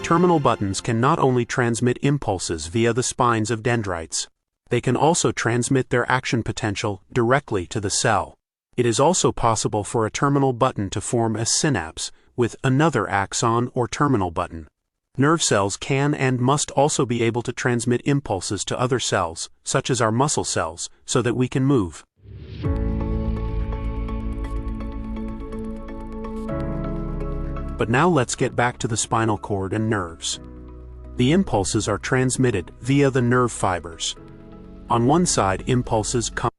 Terminal buttons can not only transmit impulses via the spines of dendrites, they can also transmit their action potential directly to the cell. It is also possible for a terminal button to form a synapse with another axon or terminal button. Nerve cells can and must also be able to transmit impulses to other cells, such as our muscle cells, so that we can move. But now let's get back to the spinal cord and nerves. The impulses are transmitted via the nerve fibers. On one side, impulses come.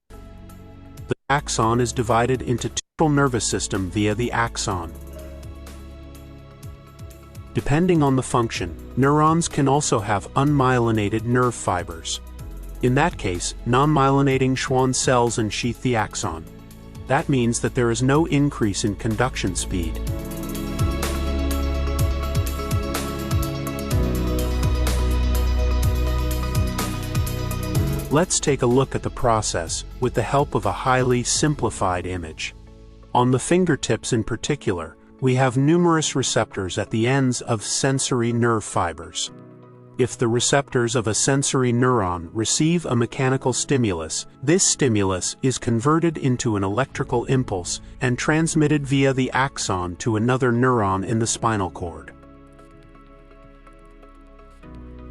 The axon is divided into the central nervous system via the axon. Depending on the function, neurons can also have unmyelinated nerve fibers. In that case, non-myelinating Schwann cells ensheath the axon. That means that there is no increase in conduction speed. Let's take a look at the process with the help of a highly simplified image. On the fingertips in particular, we have numerous receptors at the ends of sensory nerve fibers. If the receptors of a sensory neuron receive a mechanical stimulus, this stimulus is converted into an electrical impulse and transmitted via the axon to another neuron in the spinal cord.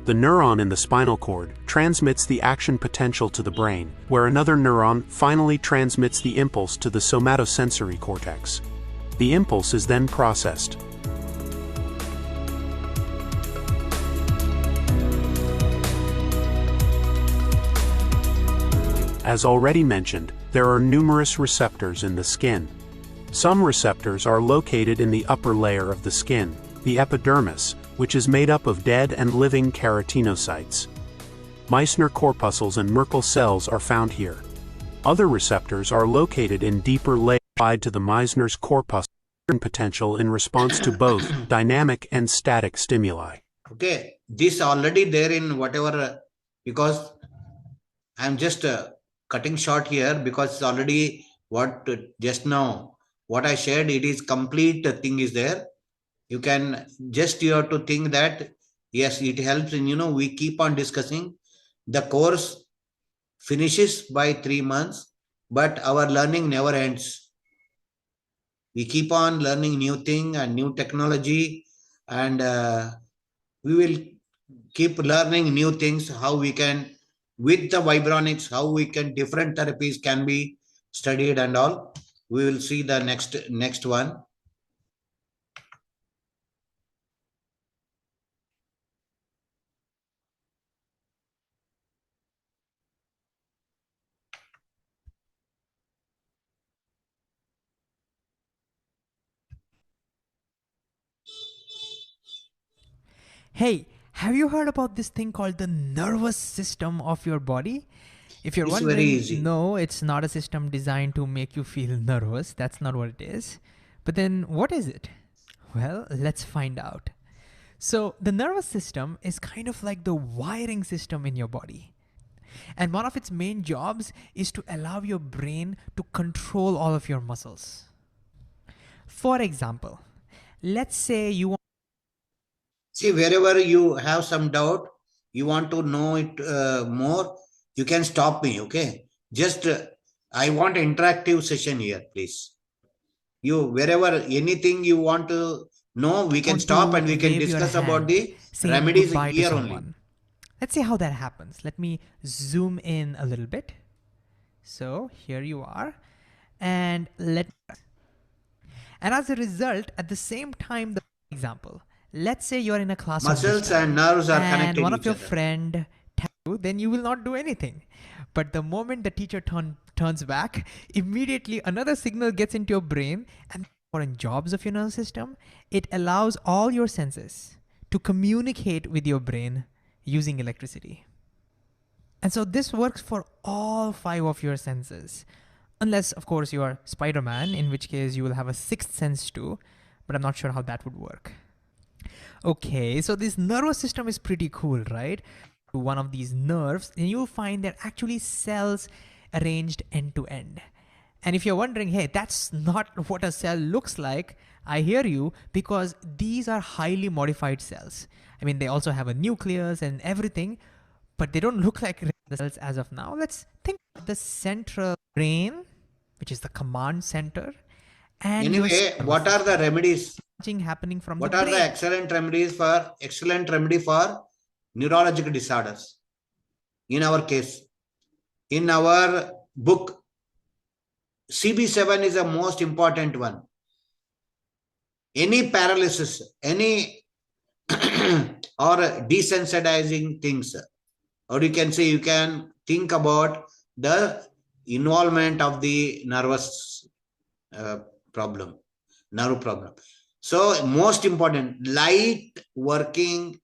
The neuron in the spinal cord transmits the action potential to the brain, where another neuron finally transmits the impulse to the somatosensory cortex. The impulse is then processed. As already mentioned, there are numerous receptors in the skin. Some receptors are located in the upper layer of the skin, the epidermis, which is made up of dead and living keratinocytes. Meissner corpuscles and Merkel cells are found here. Other receptors are located in deeper layers tied to the Meissner's corpuscle potential in response to both dynamic and static stimuli. Okay, this already there in whatever, because I'm just cutting short here because it's already what just now, what I shared, it is complete thing is there. You can just, you have to think that, yes, it helps in, we keep on discussing. The course finishes by 3 months, but our learning never ends. We keep on learning new thing and new technology, and we will keep learning new things, how we can, with the vibronics, how we can, different therapies can be studied and all. We will see the next one. Hey, have you heard about this thing called the nervous system of your body? If you're It's very wondering, easy. no, it's not a system designed to make you feel nervous. That's not what it is. But then what is it? Well, let's find out. So the nervous system is kind of like the wiring system in your body. And one of its main jobs is to allow your brain to control all of your muscles. For example, let's say you want See, wherever you have some doubt, you want to know it more, you can stop me, okay? Just, I want an interactive session here, please. You, wherever anything you want to know, we can stop to and we can wave your discuss about hand, the saying remedies goodbye to here only. someone. Let's see how that happens. Let me zoom in a little bit. So here you are, and as a result, at the same time, the example, let's say you're in a class Muscles of and nerves are and connected one to of each your other. friend taps you, then you will not do anything. But the moment the teacher turns back, immediately another signal gets into your brain, and in jobs of your nervous system, it allows all your senses to communicate with your brain using electricity. And so this works for all 5 of your senses. Unless, of course, you are Spider-Man, in which case you will have a 6th sense too, but I'm not sure how that would work. Okay, so this nervous system is pretty cool, right? One of these nerves, and you'll find they're actually cells arranged end to end. And if you're wondering, hey, that's not what a cell looks like, I hear you, because these are highly modified cells. I mean, they also have a nucleus and everything, but they don't look like the cells as of now. Let's think of the central brain, which is the command center. And Anyway, what are the remedies? Happening from What the are brain. the excellent remedy for neurological disorders? In our case, in our book, CB7 is the most important one. Any paralysis, any or desensitizing things, or you can say you can think about the involvement of the nervous problem, nerve problem. So most important, light working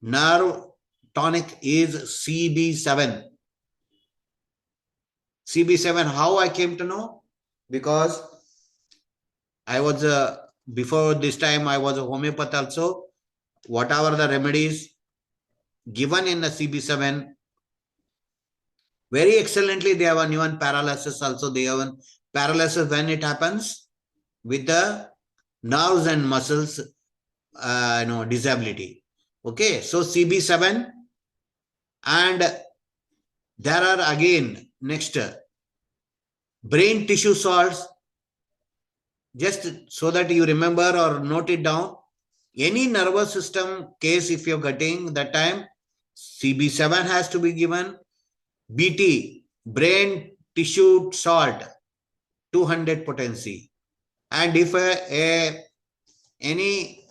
nerve tonic is CB7. CB7, how I came to know? Because I was, before this time, I was a homeopath also. Whatever the remedies given in the CB7, very excellently, they have an even paralysis also. They have an paralysis when it happens with the nerves and muscles, disability. Okay, so CB7, and there are again next brain tissue salts. Just so that you remember or note it down, any nervous system case, if you're getting that time, CB7 has to be given. BT, brain tissue salt, 200 potency. And if any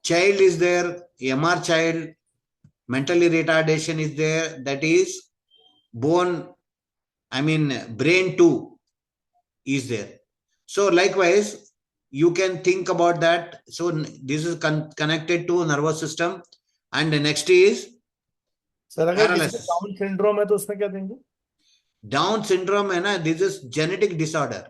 child is there, MR child, mentally retardation is there, that is brain 2 is there. So likewise, you can think about that. So this is connected to nervous system. And the next is sir अगर किसी को paralysis. डाउन सिंड्रोम है तो उसमें क्या देंगे? Down syndrome है ना, this is genetic disorder.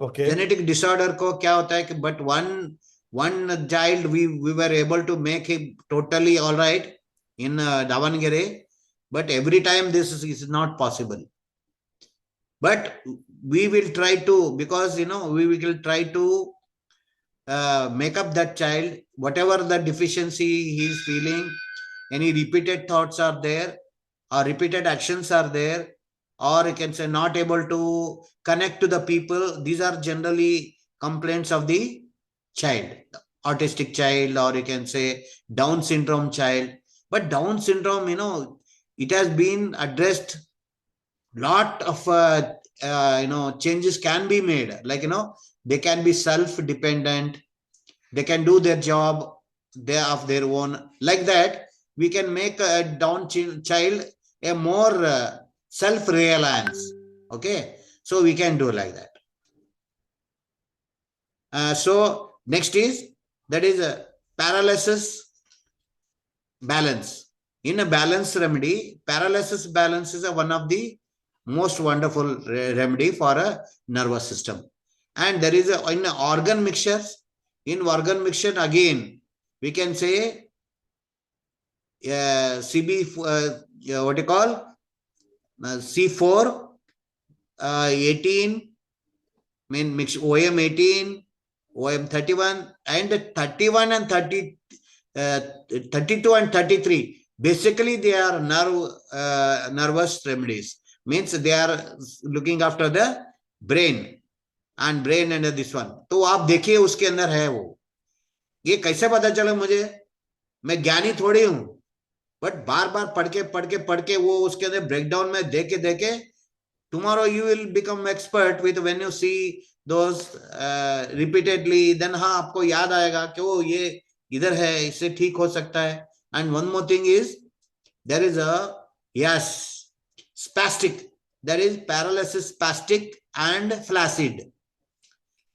Okay. Genetic disorder को क्या होता है कि but one child we were able to make him totally all right in Davangere, but every time this is not possible. But we will try to, because we will try to make up that child, whatever the deficiency he is feeling, any repeated thoughts are there, or repeated actions are there, or you can say not able to connect to the people. These are generally complaints of the child, autistic child, or you can say Down syndrome child. But Down syndrome, it has been addressed. Lot of changes can be made, like they can be self-dependent, they can do their job of their own. Like that, we can make a Down child a more self-reliance. Okay, so we can do like that. So next is, that is a paralysis balance. In a balance remedy, paralysis balance is one of the most wonderful remedy for a nervous system. And there is in organ mixtures. In organ mixture again, we can say CB, what you call C4, 18, mean mix OM 18, OM 31, and 31 and 30, 32 and 33. Basically, they are nervous remedies. Means they are looking after the brain and this one. तो आप देखिए उसके अंदर है वो. ये कैसे पता चला मुझे? मैं ज्ञानी थोड़ी हूं, बट बार बार पढ़ के वो उसके अंदर ब्रेकडाउन में देके tomorrow you will become expert with when you see those repeatedly, then हाँ आपको याद आएगा कि वो ये इधर है, इससे ठीक हो सकता है. And one more thing is there is a spastic, there is paralysis spastic and flaccid.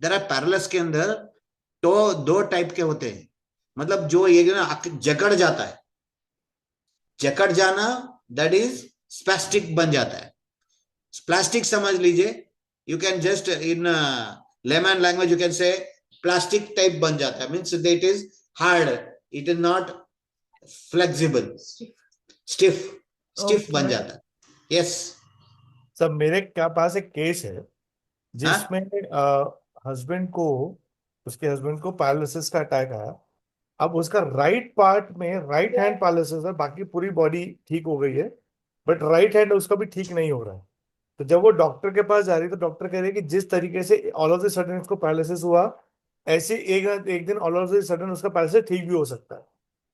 there are paralysis के अंदर तो दो टाइप के होते हैं. मतलब जो ये ना जकड़ जाता है, जकड़ जाना, दैट इज स्पैस्टिक बन जाता है. प्लास्टिक समझ लीजिए, you can just in layman language you can से प्लास्टिक टाइप बन जाता है. Means it is hard, it is not flexible, stiff बन जाता है. यस सब मेरे क्या पास एक केस है जिसमें हस्बैंड को, उसके हस्बैंड को पैरालिसिस का अटैक आया. अब उसका राइट पार्ट में राइट हैंड पैरालिसिस है, बाकी पूरी बॉडी ठीक हो गई है, बट राइट हैंड उसका भी ठीक नहीं हो रहा है. तो जब वो डॉक्टर के पास जा रही है तो डॉक्टर कह रहे हैं कि जिस तरीके से ऑल ऑफ द सडन उसको पैरालिसिस हुआ, ऐसे एक दिन ऑल ऑफ द सडन उसका पैरालिसिस ठीक भी हो सकता है.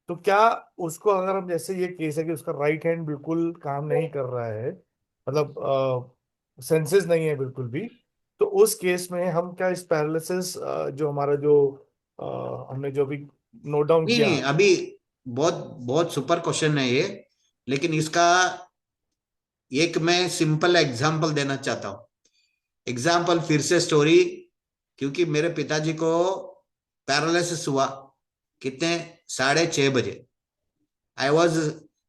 तो क्या उसको, अगर हम जैसे ये केस है कि उसका राइट हैंड बिल्कुल काम नहीं कर रहा है, मतलब सेंसेस नहीं है बिल्कुल भी, तो उस केस में हम क्या इस पैरालिसिस जो हमारा जो हमने जो अभी नोट डाउन किया. नहीं, अभी बहुत सुपर क्वेश्चन है ये, लेकिन इसका एक मैं सिंपल एग्जांपल देना चाहता हूं. एग्जांपल फिर से स्टोरी, क्योंकि मेरे पिताजी को पैरालिसिस हुआ कितने 6:30 बजे.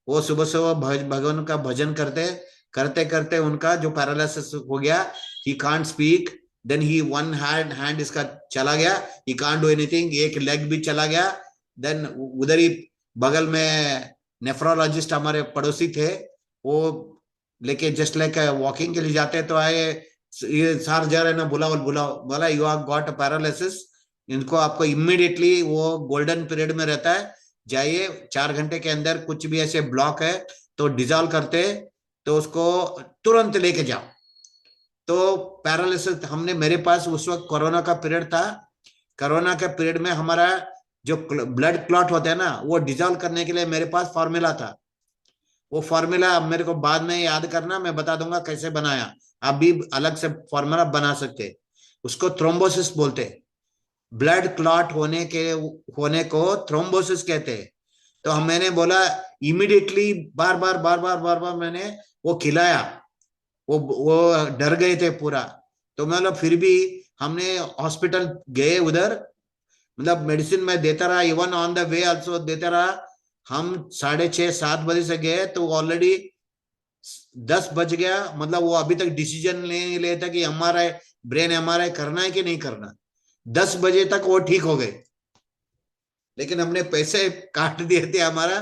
वो सुबह भगवान का भजन करते उनका जो पैरालिसिस हो गया, he can't speak, then he one hand इसका चला गया, ही कांट डू एनीथिंग, एक लेग भी चला गया. देन उधर ही बगल में नेफ्रोलॉजिस्ट हमारे पड़ोसी थे, वो लेके जस्ट लाइक वॉकिंग के लिए जाते तो आए, ये सार जा रहे ना, बुलाओ बोला you have got a paralysis, इनको आपको इमीडिएटली, वो गोल्डन पीरियड में रहता है, जाइए 4 घंटे के अंदर कुछ भी ऐसे ब्लॉक है तो डिजॉल्व करते, तो उसको तुरंत लेके जाओ. तो पैरालिसिस हमने, मेरे पास उस वक्त कोरोना का पीरियड था. कोरोना के पीरियड में हमारा जो ब्लड क्लॉट होता है ना, वो डिजॉल्व करने के लिए मेरे पास फॉर्मूला था. वो फॉर्मूला अब मेरे को बाद में याद करना, मैं बता दूंगा कैसे बनाया. आप भी अलग से फॉर्मूला बना सकते. उसको थ्रोम्बोसिस बोलते. ब्लड क्लॉट होने को थ्रोम्बोसिस कहते हैं. तो मैंने बोला इमीडिएटली, बार बार मैंने वो खिलाया, वो डर गए थे पूरा. तो मतलब फिर भी हमने हॉस्पिटल गए उधर, मतलब मेडिसिन में देता रहा, even on the way also देता रहा. हम 6:30-7 बजे से गए तो ऑलरेडी 10 बज गया. मतलब वो अभी तक डिसीजन नहीं लेता कि ब्रेन एमआरआई करना है कि नहीं करना. 10 बजे तक वो ठीक हो गए, लेकिन हमने पैसे काट दिए थे हमारा.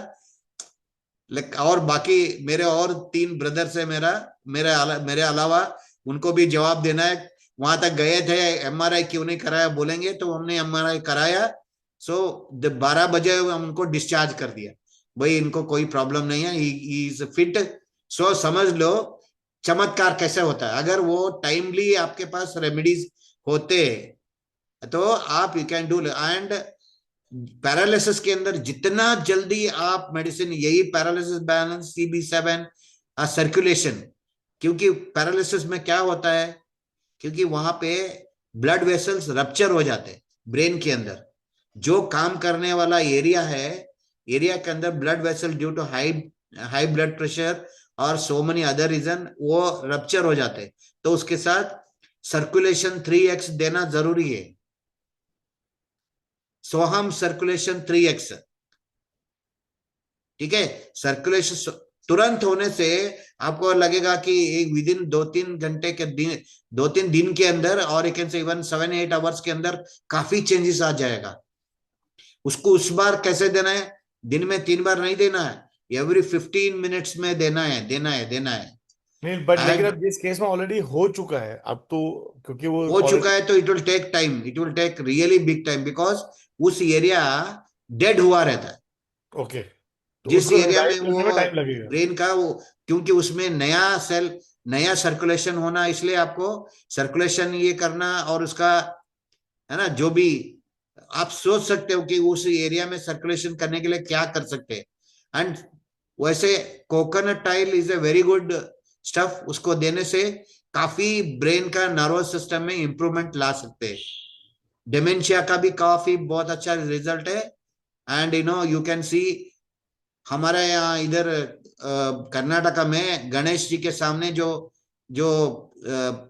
और बाकी मेरे और 3 ब्रदर्स है मेरे अलावा, उनको भी जवाब देना है. वहां तक गए थे, एमआरआई क्यों नहीं कराया बोलेंगे, तो हमने एमआरआई कराया. सो 12 बजे हम उनको डिस्चार्ज कर दिया, भाई इनको कोई प्रॉब्लम नहीं है, ही इज फिट. सो समझ लो चमत्कार कैसे होता है. अगर वो टाइमली आपके पास रेमेडीज होते तो आप you can do. And paralysis के अंदर जितना जल्दी आप मेडिसिन, यही पैरालिसिस बैलेंस CB7 सर्कुलेशन, क्योंकि पैरालिसिस में क्या होता है, क्योंकि वहां पे ब्लड वेसल्स रप्चर हो जाते हैं ब्रेन के अंदर. जो काम करने वाला एरिया है, एरिया के अंदर blood vessel due to high blood pressure और सो मेनी अदर रीजन वो रप्चर हो जाते हैं. तो उसके साथ सर्कुलेशन 3x देना जरूरी है. सोहम सर्कुलेशन 3x. ठीक है। सर्कुलेशन तुरंत होने से आपको लगेगा कि एक विद इन 2-3 घंटे के दिन, 2-3 दिन के अंदर, और एक कैन से इवन 7-8 आवर्स के अंदर काफी चेंजेस आ जाएगा। उसको उस बार कैसे देना है, दिन में 3 बार नहीं देना है, एवरी 15 मिनट्स में देना है, देना है, देना है। नहीं बट लेकिन And अब जिस केस में ऑलरेडी हो चुका है अब तो, क्योंकि वो हो चुका already- है तो it will take time, it will take really big time, because उस एरिया डेड हुआ रहता है। ओके, तो जिस उसको एरिया में revive करने में वो टाइम लगेगा। ब्रेन का वो, क्योंकि उसमें नया सेल, नया सर्कुलेशन होना, इसलिए आपको सर्कुलेशन ये करना, और उसका है ना, जो भी आप सोच सकते हो कि उस एरिया में सर्कुलेशन करने के लिए क्या कर सकते हैं। एंड वैसे coconut oil is a very good stuff, उसको देने से काफी ब्रेन का नर्वस सिस्टम में इंप्रूवमेंट ला सकते हैं। डिमेंशिया का भी काफी बहुत अच्छा रिजल्ट है। एंड यू कैन सी हमारे यहाँ इधर कर्नाटका में गणेश जी के सामने जो जो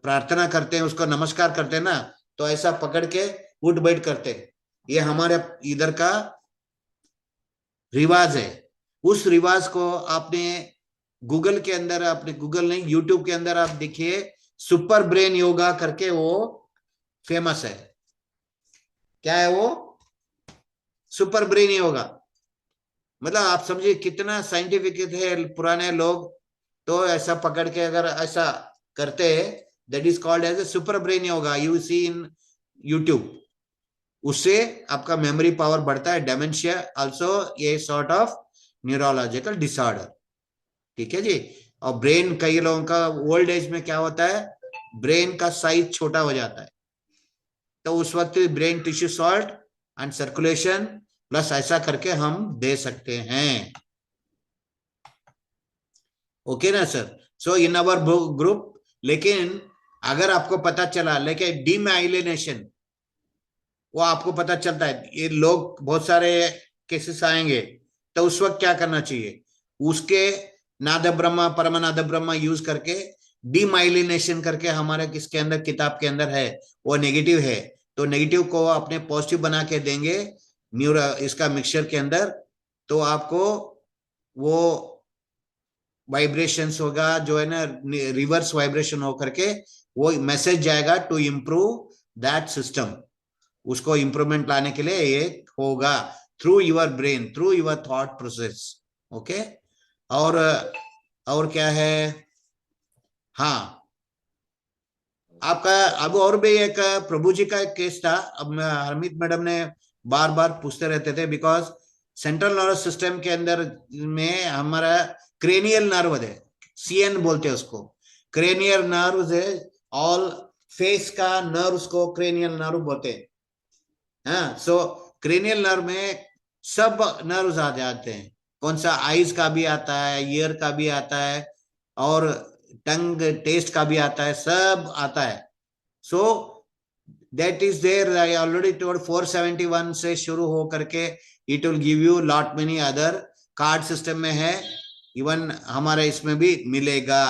प्रार्थना करते हैं, उसको नमस्कार करते हैं ना, तो ऐसा पकड़ के उठ बैठ करते हैं। ये हमारे इधर का रिवाज है। उस रिवाज को आपने गूगल के अंदर, आपने गूगल नहीं, यूट्यूब के अंदर आप देखिए, सुपर ब्रेन योगा करके वो फेमस है। क्या है वो? Super brain yoga. मतलब आप समझिए कितना साइंटिफिक है। पुराने लोग तो ऐसा पकड़ के अगर ऐसा करते हैं, that is called as a super brain yoga, you see in YouTube. उससे आपका मेमोरी पावर बढ़ता है। डेमेंशिया आल्सो ये सॉर्ट ऑफ न्यूरोलॉजिकल डिसऑर्डर, ठीक है जी। और ब्रेन, कई लोगों का ओल्ड एज में क्या होता है, ब्रेन का साइज छोटा हो जाता है, तो उस वक्त brain tissue salt and circulation plus ऐसा करके हम दे सकते हैं। ओके ना सर? सो इन अवर ग्रुप, लेकिन अगर आपको पता चला, लेकिन डीमाइलिनेशन वो आपको पता चलता है, ये लोग बहुत सारे केसेस आएंगे, तो उस वक्त क्या करना चाहिए? उसके नाद ब्रह्मा, परमनाद ब्रह्मा यूज करके डीमाइलिनेशन करके, हमारे किसके अंदर, किताब के अंदर है, वो नेगेटिव है, तो नेगेटिव को अपने पॉजिटिव बना के देंगे न्यूरो इसका मिक्सचर के अंदर, तो आपको वो वाइब्रेशंस होगा जो है ना, रिवर्स वाइब्रेशन हो करके वो मैसेज जाएगा टू इम्प्रूव दैट सिस्टम। उसको इंप्रूवमेंट लाने के लिए ये होगा through your brain, through your thought process. Okay, और क्या है? हाँ, आपका अब और भी एक प्रभु जी का एक केस था। अब हरमीत मैडम ने बार बार पूछते रहते थे, बिकॉज सेंट्रल नर्वस सिस्टम के अंदर में हमारा क्रेनियल नर्व है, सीएन बोलते हैं उसको, क्रेनियल नर्व है। ऑल फेस का नर्व्स को क्रेनियल नर्व बोलते हैं। हाँ, सो क्रेनियल नर्व में सब नर्व्स आ जाते हैं। कौन सा? आईज का भी आता है, ईयर का भी आता है, और टंग टेस्ट का भी आता है, सब आता है। So that is there, I already told, 471 से शुरू हो करके it will give you lot many other, card system में है, इवन हमारे इसमें भी मिलेगा।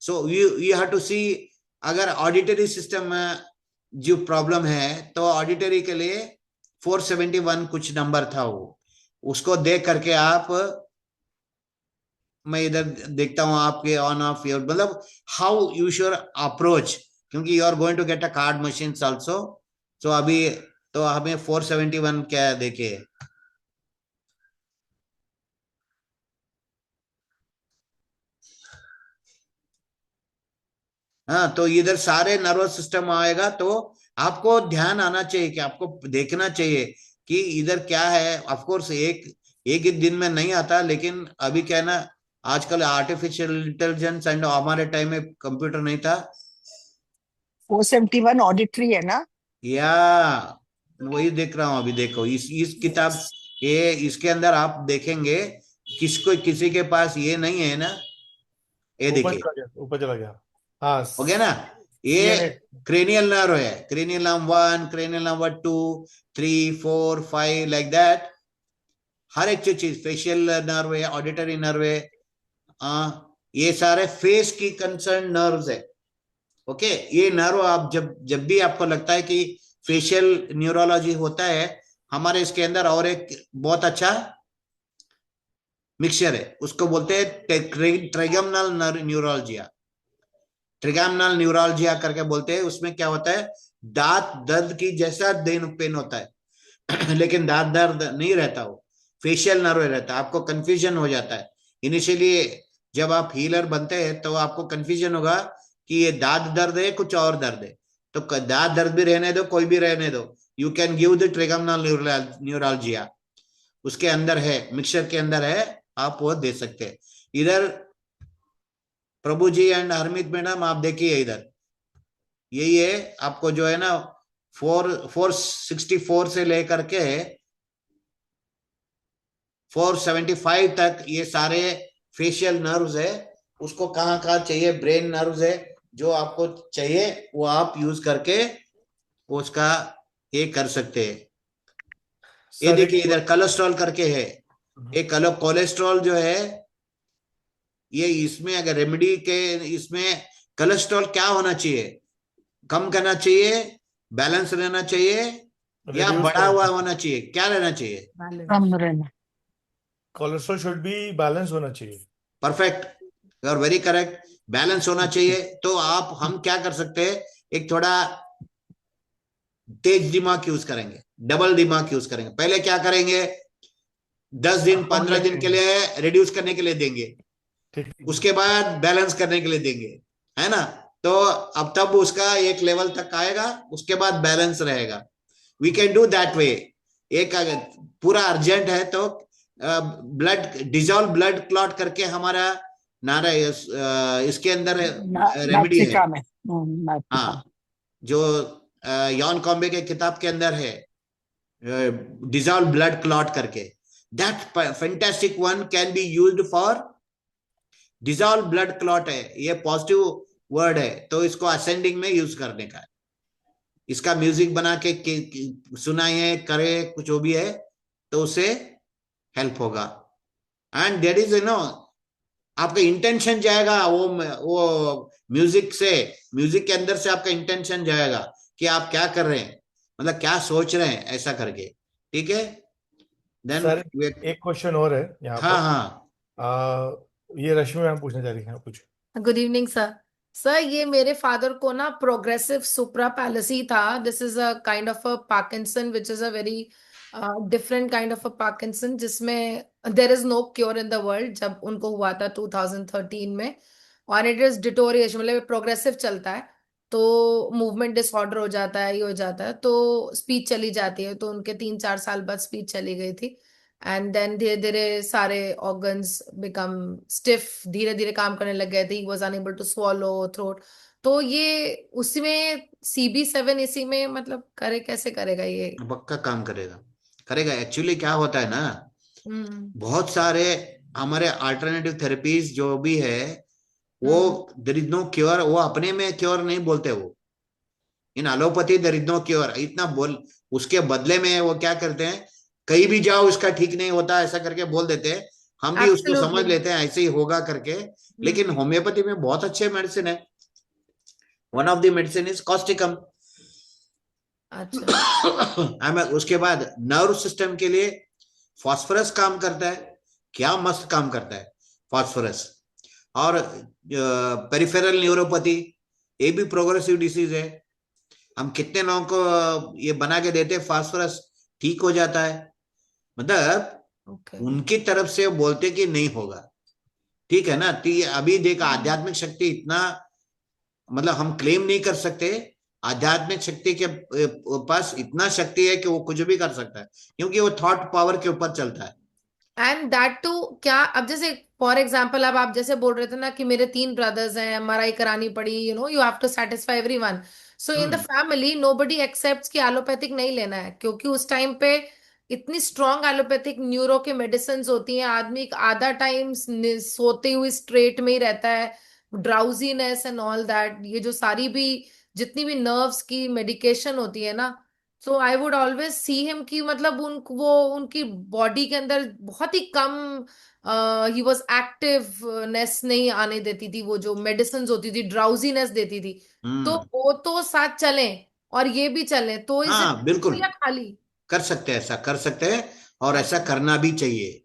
So you have to see, अगर ऑडिटरी सिस्टम में जो प्रॉब्लम है, तो ऑडिटरी के लिए 471 कुछ नंबर था, वो उसको देख करके आप, मैं इधर देखता हूं आपके ऑन ऑफ योर, मतलब हाउ यू शुड अप्रोच, क्योंकि you are going to get a card machine also. So अभी तो हमें 471 क्या देखे। हाँ, तो इधर सारे नर्वस सिस्टम आएगा, तो आपको ध्यान आना चाहिए कि आपको देखना चाहिए कि इधर क्या है। ऑफ कोर्स एक ही दिन में नहीं आता, लेकिन अभी क्या है ना, आजकल आर्टिफिशियल इंटेलिजेंस, एंड हमारे टाइम में कंप्यूटर नहीं था। 471 ऑडिटरी है ना? या वही देख रहा हूँ अभी। देखो इस किताब, ये इसके अंदर आप देखेंगे, किसी के पास ये नहीं है ना, ये ऊपर देखिए, चला गया, ऊपर चला गया। हाँ, हो गया ना। ये सीएनए। क्रेनियल नर्व है, cranial nerve 1, cranial nerve 2, 3, 4, 5 like that. हर एक चीज, फेशियल नर्व है, ऑडिटरी नर्व है, ये सारे फेस की कंसर्न नर्व्स है। ओके, ये नर्व आप जब भी आपको लगता है कि फेशियल न्यूरोलॉजी होता है, हमारे इसके अंदर और एक बहुत अच्छा मिक्सचर है, उसको बोलते हैं ट्रिगेमिनल न्यूरोलजिया। ट्रिगेमिनल न्यूरोलजिया करके बोलते हैं। उसमें क्या होता है, दांत दर्द की जैसा देन पेन होता है लेकिन दांत दर्द नहीं रहता, वो फेशियल नर्व रहता है। आपको कंफ्यूजन हो जाता है इनिशियली, जब आप हीलर बनते हैं तो आपको कंफ्यूजन होगा कि ये दांत दर्द है कुछ और दर्द है। तो दांत दर्द भी रहने दो, कोई भी रहने दो, you can give the trigeminal neuralgia, उसके अंदर है, मिक्सचर के अंदर है, आप वो दे सकते हैं। इधर प्रभु जी एंड हरमीत मैडम आप देखिए, इधर यही है आपको जो है ना 464 से लेकर के 475 तक ये सारे फेशियल नर्व्स है। उसको कहाँ कहाँ चाहिए, ब्रेन नर्व्स है, जो आपको चाहिए वो आप यूज करके उसका ये कर सकते हैं। ये सर एक देखिए इधर कोलेस्ट्रॉल करके है, एक कोलेस्ट्रॉल जो है ये, इसमें अगर रेमेडी के, इसमें कोलेस्ट्रॉल क्या होना चाहिए, कम करना चाहिए, बैलेंस रहना चाहिए, या reduce बढ़ा हुआ कर होना चाहिए, क्या रहना चाहिए? कम रहना। कोलेस्ट्रॉल शुड बी बैलेंस होना चाहिए। Perfect, you are very correct, balance होना चाहिए। तो आप हम क्या कर सकते हैं, एक थोड़ा तेज दिमाग यूज करेंगे, डबल दिमाग यूज करेंगे। पहले क्या करेंगे, 10 दिन 15 दिन के लिए रिड्यूस करने के लिए देंगे, ठीक उसके बाद बैलेंस करने के लिए देंगे, है ना? तो अब तब उसका एक लेवल तक आएगा, उसके बाद बैलेंस रहेगा। We can do that way. एक अगर पूरा अर्जेंट है तो ब्लड डिजॉल्व, ब्लड क्लॉट करके हमारा नारा इसके अंदर रेमेडी है। नासिका में, नासिका हाँ, जो यॉन कॉम्बे के किताब के अंदर है, डिजॉल्व ब्लड क्लॉट करके, that fantastic one can be used for dissolve blood clot है, ये पॉजिटिव वर्ड है, तो इसको असेंडिंग में यूज करने का है। इसका म्यूजिक बना के सुनाइए, करे कुछ जो भी है, तो उससे हेल्प होगा। एंड देयर इज आपका इंटेंशन जाएगा, वो म्यूजिक से, म्यूजिक के अंदर से आपका इंटेंशन जाएगा कि आप क्या कर रहे हैं, मतलब क्या सोच रहे हैं, ऐसा करके। ठीक है, देन सर एक क्वेश्चन और है यहाँ हाँ पर। हाँ ये रश्मि मैम पूछना चाह रही है कुछ। Good evening sir. सर ये मेरे फादर को ना प्रोग्रेसिव सुप्रा पैलेसी था। This is a kind of a Parkinson which is a very different kind of a Parkinson, जिसमें there is no cure in the world. जब उनको हुआ था 2013 में, और इट इज डिटोरिएशन, मतलब प्रोग्रेसिव चलता है, तो मूवमेंट डिसऑर्डर हो जाता है, ये हो जाता है, तो स्पीच चली जाती है। तो उनके 3-4 साल बाद स्पीच चली गई थी, एंड देन धीरे धीरे सारे ऑर्गन्स बिकम स्टिफ, धीरे धीरे काम करने लग गए थे। He was unable to swallow throat. तो ये उसी में CB7 इसी में मतलब करे, कैसे करेगा ये? पक्का काम करेगा, करेगा। एक्चुअली क्या होता है ना, हम्म बहुत सारे हमारे अल्टरनेटिव थेरेपीज जो भी है, वो देयर इज नो क्योर, वो अपने में क्योर नहीं बोलते। वो in allopathy there is no cure इतना बोल, उसके बदले में वो क्या करते हैं, कहीं भी जाओ इसका ठीक नहीं होता, ऐसा करके बोल देते हैं। हम भी उसको समझ एब्सोल्युटली। लेते हैं ऐसे ही होगा करके। लेकिन होम्योपैथी में बहुत अच्छे मेडिसिन है। One of the medicine is Causticum. अच्छा। उसके बाद नर्व सिस्टम के लिए फास्फोरस काम करता है, क्या मस्त काम करता है फास्फोरस। और पेरिफेरल न्यूरोपैथी, ये भी प्रोग्रेसिव डिसीज है। हम कितने लोगों को ये बना के देते, फास्फोरस ठीक हो जाता है, मतलब ओके। उनकी तरफ से बोलते कि नहीं होगा। ठीक है ना? तो ये अभी देख, आध्यात्मिक शक्ति इतना, मतलब हम क्लेम नहीं कर सकते आध्यात्मिक शक्ति के पास इतना शक्ति है कि वो कुछ भी कर सकता है, क्योंकि वो थॉट पावर के ऊपर चलता है। एंड दैट टू क्या, अब जैसे फॉर एग्जाम्पल, अब आप जैसे बोल रहे थे ना कि मेरे 3 ब्रदर्स हैं, एमआरआई करानी पड़ी, you have to satisfy everyone. So in the family nobody accepts कि एलोपैथिक नहीं लेना है, क्योंकि उस टाइम पे इतनी स्ट्रॉन्ग एलोपैथिक न्यूरो के मेडिसिन होती हैं। आदमी आधा टाइम सोते हुए स्ट्रेट में ही रहता है, ड्राउजीनेस एंड ऑल दैट। ये जो सारी भी जितनी भी नर्व्स की मेडिकेशन होती है ना, so I would always see him कि मतलब वो उनकी बॉडी के अंदर बहुत ही कम ही वॉज एक्टिवनेस नहीं आने देती थी। वो जो मेडिसिन होती थी ड्राउजीनेस देती थी। तो वो तो साथ चलें और ये भी चलें, तो इज हाँ बिल्कुल, इट या खाली? कर सकते हैं, ऐसा कर सकते हैं, और ऐसा अच्छा। करना भी चाहिए।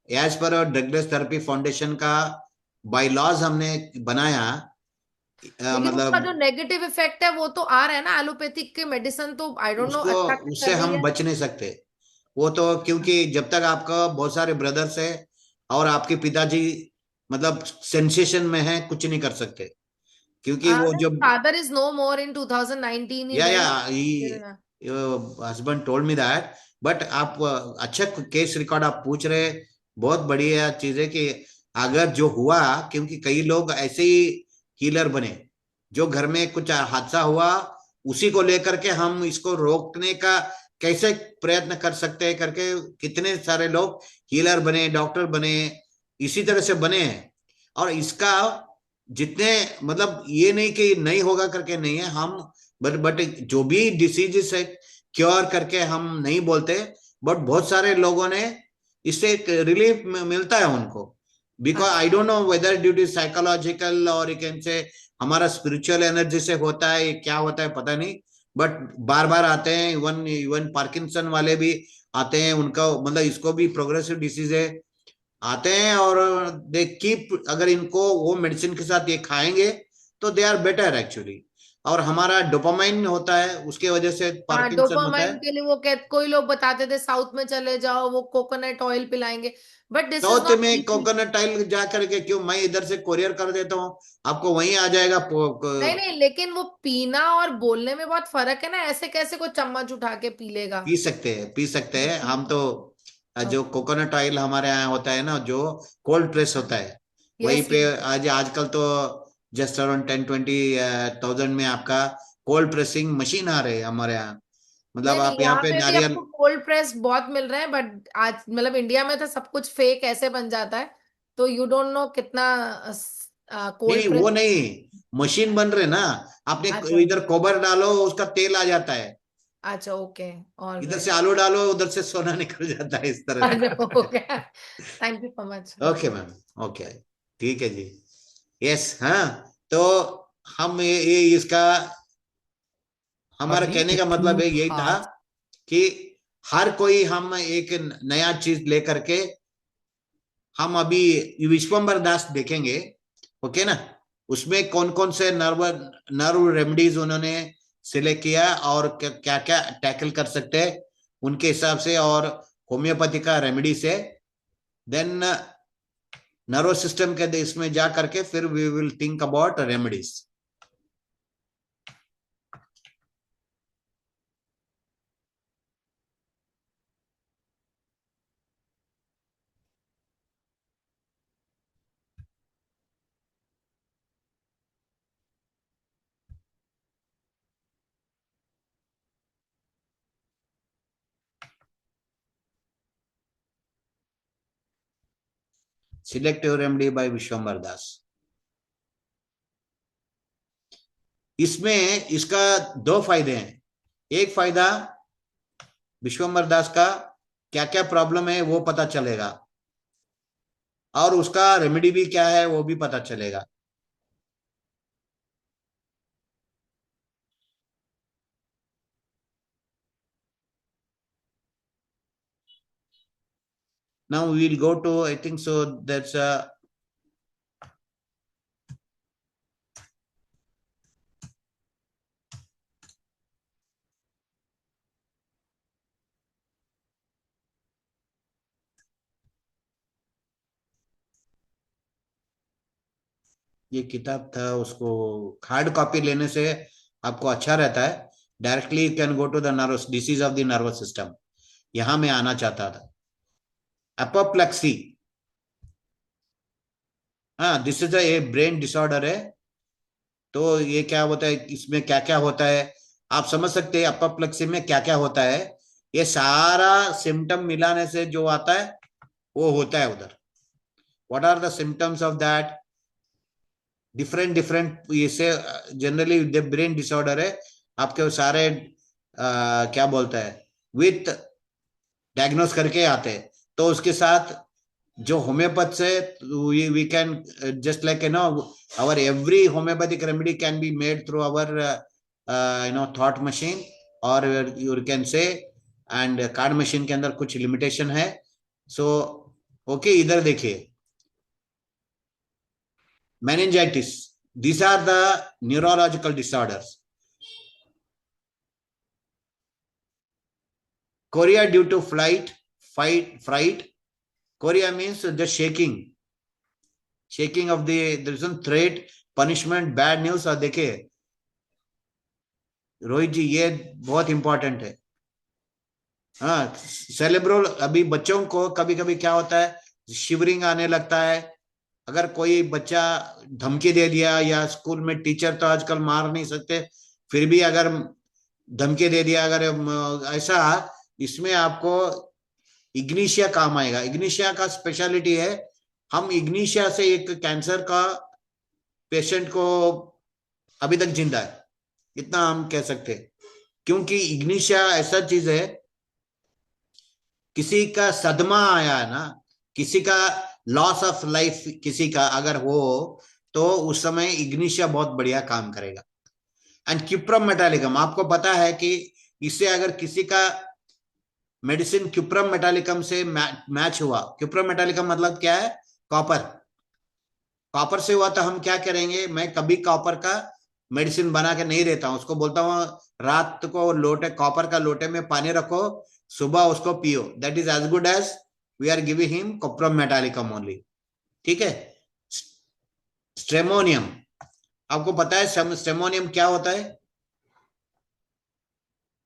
एज पर ड्रगलेस थेरेपी फाउंडेशन का बाय लॉज हमने बनाया, लेकिन उसका जो मतलब नेगेटिव इफेक्ट है वो तो आ रहा है ना, एलोपैथिक के मेडिसिन तो आई डोंट नो उसको, अट्रैक्ट उससे कर रही हम है। बच नहीं सकते। वो तो क्योंकि जब तक आपका बहुत सारे ब्रदर्स है और आपके पिताजी मतलब सेंसेशन में है, कुछ नहीं कर सकते, क्योंकि वो जब, फादर इज नो मोर इन 2019 ही या went. Husband told me that, but आप अच्छा केस रिकॉर्ड आप पूछ रहे, बहुत बढ़िया चीज है कि अगर जो हुआ, क्योंकि कई लोग ऐसे ही हीलर बने, जो घर में कुछ हादसा हुआ उसी को लेकर के हम इसको रोकने का कैसे प्रयत्न कर सकते हैं करके कितने सारे लोग हीलर बने, डॉक्टर बने, इसी तरह से बने हैं। और इसका जितने मतलब ये नहीं कि नहीं होगा करके नहीं है, हम बट जो भी डिसीजेस है क्योर करके हम नहीं बोलते, बट बहुत सारे लोगों ने इससे रिलीफ मिलता है उनको, because I don't know whether due to psychological और यू कैन से हमारा स्पिरिचुअल एनर्जी से होता है, क्या होता है पता नहीं, बट बार बार आते हैं। इवन इवन पार्किंसन वाले भी आते हैं, उनका मतलब इसको भी प्रोग्रेसिव डिसीज है, आते हैं और दे कीप, अगर इनको वो मेडिसिन के साथ ये खाएंगे तो दे आर बेटर एक्चुअली। और हमारा डोपामाइन होता है, उसके वजह से हाँ, पार्किंसन होता डोपामाइन है। के लिए वो कोई लोग बताते थे साउथ में चले जाओ, वो कोकोनट ऑयल पिलाएंगे, but this is south not. में कोकोनट ऑयल जा करके क्यों, मैं इधर से कोरियर कर देता हूँ, आपको वहीं आ जाएगा। नहीं नहीं, लेकिन वो पीना और बोलने में बहुत फर्क है ना, ऐसे कैसे कोई चम्मच उठा के पी लेगा। पी सकते हैं, पी सकते हैं हम तो। जो कोकोनट ऑयल हमारे यहाँ होता है ना, जो कोल्ड प्रेस होता है, वहीं यस पे आज आजकल तो जस्ट अराउंड 10-20 thousand में आपका कोल्ड प्रेसिंग मशीन आ रहे हैं हमारे यहाँ। मतलब नहीं नहीं, आप यहाँ यहाँ पे पे भी नारियल, आपको कोल्ड प्रेस बहुत मिल रहे हैं, बट आज मतलब इंडिया में तो सब कुछ फेक ऐसे बन जाता है, तो यू डोंट नो कितना नहीं कोल्ड नहीं प्रेस। वो नहीं, मशीन बन रहे ना, आपने अच्छा इधर कोबर डालो उसका तेल आ जाता है, अच्छा, ओके, ऑल इधर से राइट। आलू डालो उधर से सोना निकल जाता है, इस तरह अच्छा, से। Okay, thank you so much. Okay ma'am, okay, ठीक है जी। यस, हाँ, तो हम ये इसका हमारा Only कहने the का मतलब true है यही था path. कि हर कोई हम एक नया चीज लेकर के, हम अभी विश्वम्बर दास देखेंगे, ओके ना, उसमें कौन कौन से नर्व रेमेडीज उन्होंने सिलेक्ट किया और क्या क्या टैकल कर सकते हैं उनके हिसाब से, और होम्योपैथी का रेमेडी से, देन नर्व सिस्टम के इसमें जा करके फिर we will think about remedies. Selective remedy by Vishwambar Das. इसमें इसका दो फायदे हैं। एक फायदा विश्वम्बर दास का क्या क्या प्रॉब्लम है वो पता चलेगा, और उसका रेमेडी भी क्या है वो भी पता चलेगा। Now we will go to, I think so that's ये किताब था, उसको हार्ड कॉपी लेने से आपको अच्छा रहता है। Directly you can go to the nervous disease of the nervous system. यहां मैं आना चाहता था, एपोप्लेक्सी, हाँ, this is a brain disorder है। तो ये क्या होता है, इसमें क्या क्या होता है आप समझ सकते हैं, एपोप्लेक्सी में क्या क्या होता है, ये सारा सिम्टम मिलाने से जो आता है वो होता है उधर। What are the symptoms of that, different different, इसे जनरली ब्रेन डिसऑर्डर है आपके सारे क्या बोलता है विथ डायग्नोस करके आते हैं। तो उसके साथ जो होम्योपैथ से we can just like you know our every homeopathic remedy can be made through our thought machine, और you can say and card machine के अंदर कुछ लिमिटेशन है। सो ओके, इधर देखिए, meningitis, these are the neurological disorders. Chorea due to fright. Chorea means the shaking of there is some threat, punishment, bad news. और देखिए रोहित जी, ये बहुत इंपॉर्टेंट है। हाँ, सेरेब्रल, अभी बच्चों को कभी कभी क्या होता है, शिवरिंग आने लगता है। अगर कोई बच्चा धमकी दे दिया, या स्कूल में टीचर तो आजकल मार नहीं सकते, फिर भी अगर धमकी दे दिया, अगर ऐसा, इसमें आपको इग्निशिया काम आएगा। इग्निशिया का स्पेशलिटी है, हम इग्निशिया से एक कैंसर का पेशेंट को अभी तक जिंदा है, इतना हम कह सकते हैं। क्योंकि इग्निशिया ऐसा चीज है, किसी का सदमा आया है ना, किसी का लॉस ऑफ लाइफ किसी का अगर हो, तो उस समय इग्निशिया बहुत बढ़िया काम करेगा। एंड क्यूप्रम मेटालिकम, आपको पता है कि इससे अगर किसी का मेडिसिन क्यूप्रम मेटालिकम से मैच हुआ, क्यूप्रम मेटालिकम मतलब क्या है, कॉपर से हुआ, तो हम क्या करेंगे, मैं कभी कॉपर का मेडिसिन बना के नहीं देता हूं, उसको बोलता हूं रात को लोटे, कॉपर का लोटे में पानी रखो, सुबह उसको पियो। That is as good as we are giving him cuprum metallicum only. ठीक है। स्ट्रेमोनियम, आपको पता है स्ट्रेमोनियम क्या होता है?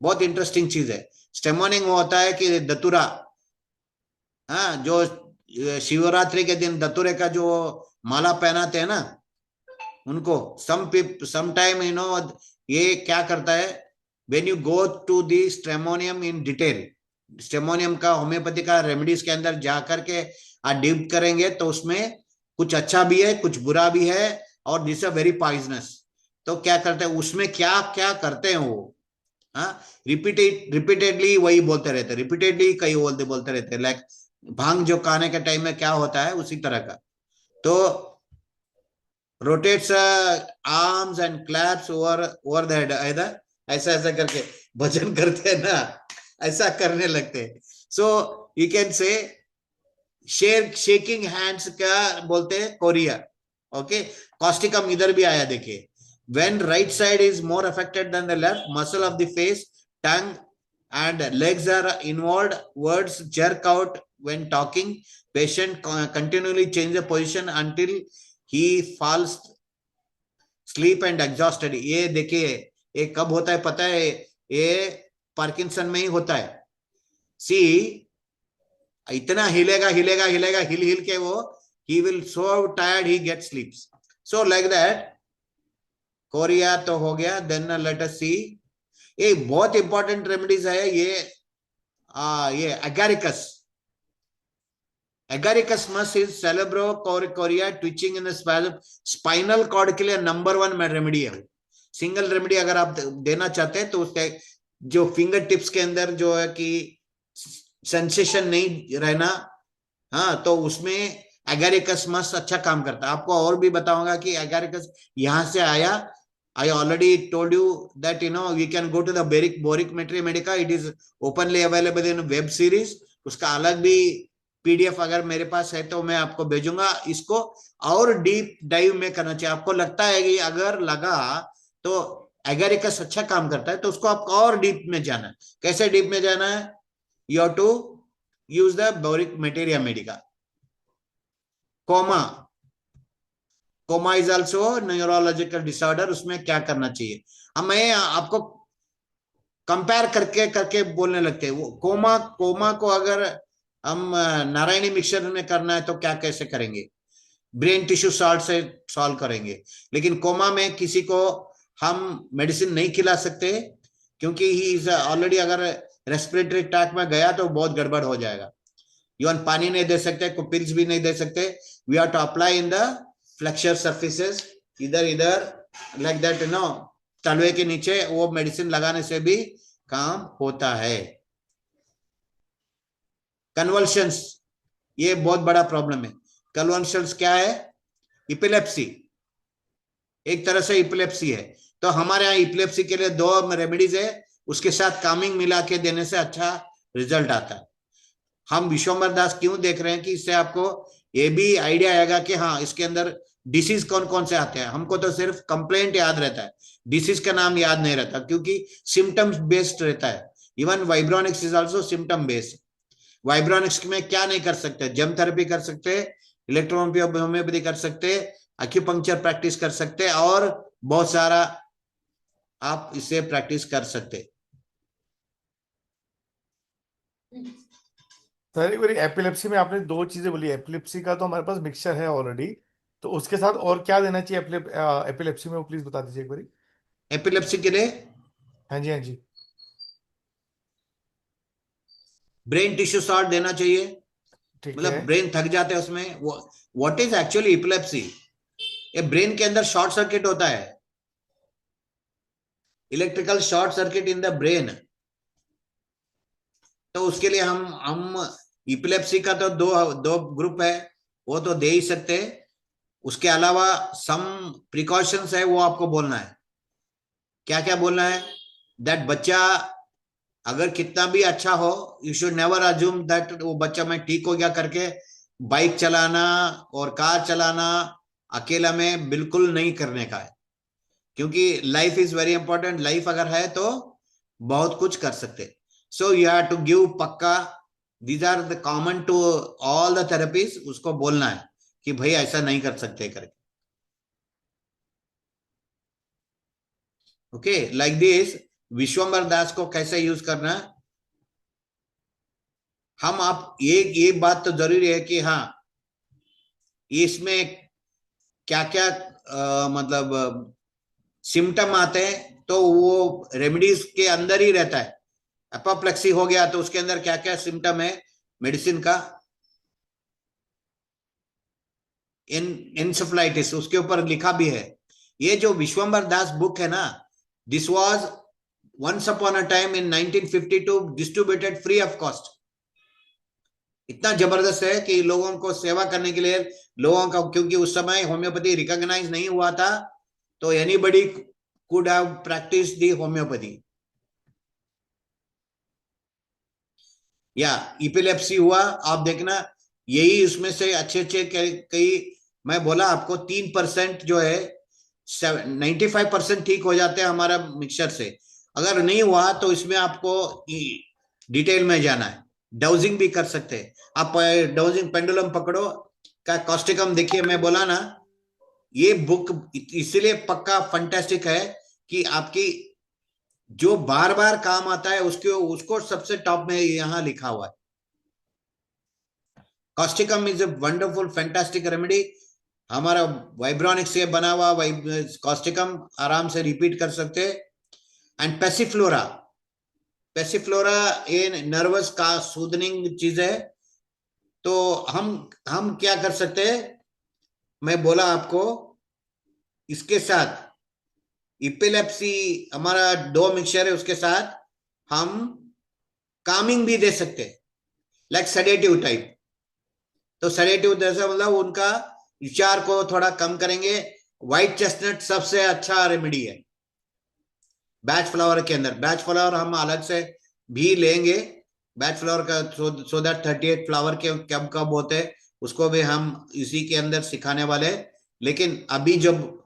बहुत इंटरेस्टिंग चीज है। स्ट्रेमोनियम वो होता है कि दतुरा, हाँ, जो शिवरात्रि के दिन दतुरे का जो माला पहनाते हैं ना, उनको सम टाइम ये क्या करता है, when you go to the stramonium in detail, stramonium का होम्योपैथी का रेमेडीज के अंदर जाकर के आप डीप करेंगे, तो उसमें कुछ अच्छा भी है, कुछ बुरा भी है, और दिस आर वेरी पॉइजनस। तो क्या करते हैं उसमें, क्या क्या करते हैं वो, हाँ, रिपीटेडली वही बोलते रहते, रिपीटेडली कई बोलते रहते, लाइक भांग जो खाने के टाइम में क्या होता है, उसी तरह का। तो rotates arms and claps over the head, ऐसा ऐसा करके भजन करते हैं ना, ऐसा करने लगते हैं। सो यू कैन से शेकिंग हैंड्स का बोलते हैं कोरिया। ओके, कॉस्टिकम इधर भी आया, देखिए, when right side is more affected than the left, muscle of the face, tongue and legs are involved, words jerk out when talking, patient continually change the position until he falls sleep and exhausted। ये देखिए, ये कब होता है पता है, ये पार्किंसन में ही होता है। सी, इतना हिलेगा हिल के वो, he will so tired he gets sleeps, so like that। Korea तो हो गया। देन लेट अस सी, ये बहुत इंपॉर्टेंट रेमेडीज है ये agaricus mus is cerebro chorea twitching in the spinal cord के लिए नंबर 1 रेमेडी है। सिंगल रेमेडी अगर आप देना चाहते हैं, तो उसके जो फिंगर टिप्स के अंदर जो है कि सेंसेशन नहीं रहना, हाँ, तो उसमें एगारिकस मस अच्छा काम करता है। आपको और भी बताऊंगा कि एगारिकस यहां से आया। I already told you that we can go to the Boric Medica. It is openly available in web series. उसका अलग भी PDF अगर मेरे पास है तो मैं आपको भेजूंगा। इसको और डीप डाइव में करना चाहिए। आपको लगता है कि अगर लगा तो एगारिकस अच्छा काम करता है, तो उसको आपको और डीप में जाना है। कैसे डीप में जाना है? You have to use the Boric Medica. Coma is also neurological disorder. उसमें क्या करना चाहिए, अब मैं आपको कंपेयर करके बोलने लगते हैं। वो कोमा को अगर हम नारायणी मिक्सचर में करना है तो क्या कैसे करेंगे, ब्रेन टिश्यू सॉल्ट से सॉल्व करेंगे। लेकिन कोमा में किसी को हम मेडिसिन नहीं खिला सकते, क्योंकि ही इज ऑलरेडी, अगर रेस्पिरेटरी ट्रैक में गया तो बहुत गड़बड़ हो जाएगा। इवन पानी नहीं दे सकते, कोई पिल्स भी नहीं दे सकते। We have to apply in the flexor surfaces, इधर लाइक दैट, तलवे के नीचे, वो मेडिसिन लगाने से भी काम होता है। कन्वल्शंस, ये बहुत बड़ा प्रॉब्लम है। कन्वल्शंस क्या है? इपिलेप्सी, एक तरह से इपिलेप्सी है। तो हमारे यहाँ इपिलेप्सी के लिए 2 रेमेडीज है, उसके साथ कामिंग मिला के देने से अच्छा रिजल्ट आता है। हम विश्वम्बर दास क्यों देख रहे हैं कि इससे आपको ये भी आइडिया आएगा कि हाँ इसके अंदर डिसीज कौन कौन से आते हैं। हमको तो सिर्फ कंप्लेंट याद रहता है, डिसीज का नाम याद नहीं रहता, क्योंकि सिम्टम्स बेस्ड रहता है। Even vibronics is also symptom based. Vibronics में क्या नहीं कर सकते, जम थेरेपी कर सकते, इलेक्ट्रोन होम्योपैथी कर सकते, एक्यूपंक्चर प्रैक्टिस कर सकते, और बहुत सारा आप इसे प्रैक्टिस कर सकते। सर एक बार एपिलेप्सी में आपने दो चीजें बोली, एपिलेप्सी का तो हमारे पास मिक्सचर है ऑलरेडी, तो उसके साथ और क्या देना चाहिए एपिलेप्सी में, वो प्लीज बता दीजिए एक बार। एपिलेप्सी के लिए हाँ जी, हाँ जी। ब्रेन टिश्यू शॉट देना चाहिए, ठीक मतलब है। ब्रेन थक जाते हैं उसमें। What is actually epilepsy? ये ब्रेन के अंदर शॉर्ट सर्किट होता है, electrical short circuit in the brain. तो उसके लिए हम एपिलेप्सी का तो दो दो ग्रुप है, वो तो दे ही सकते हैं। उसके अलावा सम प्रिकॉशंस है, वो आपको बोलना है। क्या क्या बोलना है? दैट बच्चा अगर कितना भी अच्छा हो, you should never assume that वो बच्चा मैं ठीक हो गया करके बाइक चलाना और कार चलाना अकेला में बिल्कुल नहीं करने का है, क्योंकि life is very important. Life अगर है तो बहुत कुछ कर सकते। So you have to give पक्का, these are the common to all the therapies. उसको बोलना है कि भाई ऐसा नहीं कर सकते करके। ओके, लाइक दिस विश्वम्बर दास को कैसे यूज करना। हम आप ये बात तो जरूरी है कि हाँ इसमें क्या क्या मतलब सिम्टम आते हैं, तो वो रेमेडीज के अंदर ही रहता है। एपोप्लेक्सी हो गया तो उसके अंदर क्या क्या सिम्टम है मेडिसिन का। एन्सेफलाइटिस उसके ऊपर लिखा भी है। ये जो विश्वम्बर दास बुक है ना, this was once upon a time in 1952 distributed free of cost. इतना जबरदस्त है कि लोगों को सेवा करने के लिए लोगों का, क्योंकि उस समय होम्योपैथी रिकॉग्नाइज नहीं हुआ था, तो anybody could have practice the homeopathy. या एपिलेप्सी हुआ, आप देखना यही उसमें से अच्छे अच्छे कई मैं बोला आपको 3% जो है 95% ठीक हो जाते हैं हमारा मिक्सचर से। अगर नहीं हुआ तो इसमें आपको डिटेल में जाना है, डाउजिंग भी कर सकते हैं आप। डाउजिंग पेंडुलम पकड़ो का कॉस्टिकम देखिए, मैं बोला ना ये बुक इसलिए पक्का फंटेस्टिक है कि आपकी जो बार बार काम आता है उसको सबसे टॉप में यहां लिखा हुआ है। Causticum is a wonderful fantastic remedy. हमारा वाइब्रोनिक्स से बना हुआ कॉस्टिकम आराम से रिपीट कर सकते हैं। एंड पैसिफ्लोरा, पैसिफ्लोरा ये नर्वस का सूदनिंग चीज है। तो हम क्या कर सकते हैं, मैं बोला आपको इसके साथ एपिलेप्सी हमारा 2 मिक्सचर है, उसके साथ हम कामिंग भी दे सकते हैं, लाइक सेडेटिव टाइप। तो सेडेटिव जैसे मतलब उनका विचार को थोड़ा कम करेंगे। व्हाइट चेस्टनट सबसे अच्छा रेमेडी है बैच फ्लावर के अंदर। बैच फ्लावर हम अलग से भी लेंगे, बैच फ्लावर का, सो दैट 38 फ्लावर के कब कब होते हैं उसको भी हम इसी के अंदर सिखाने वाले। लेकिन अभी जब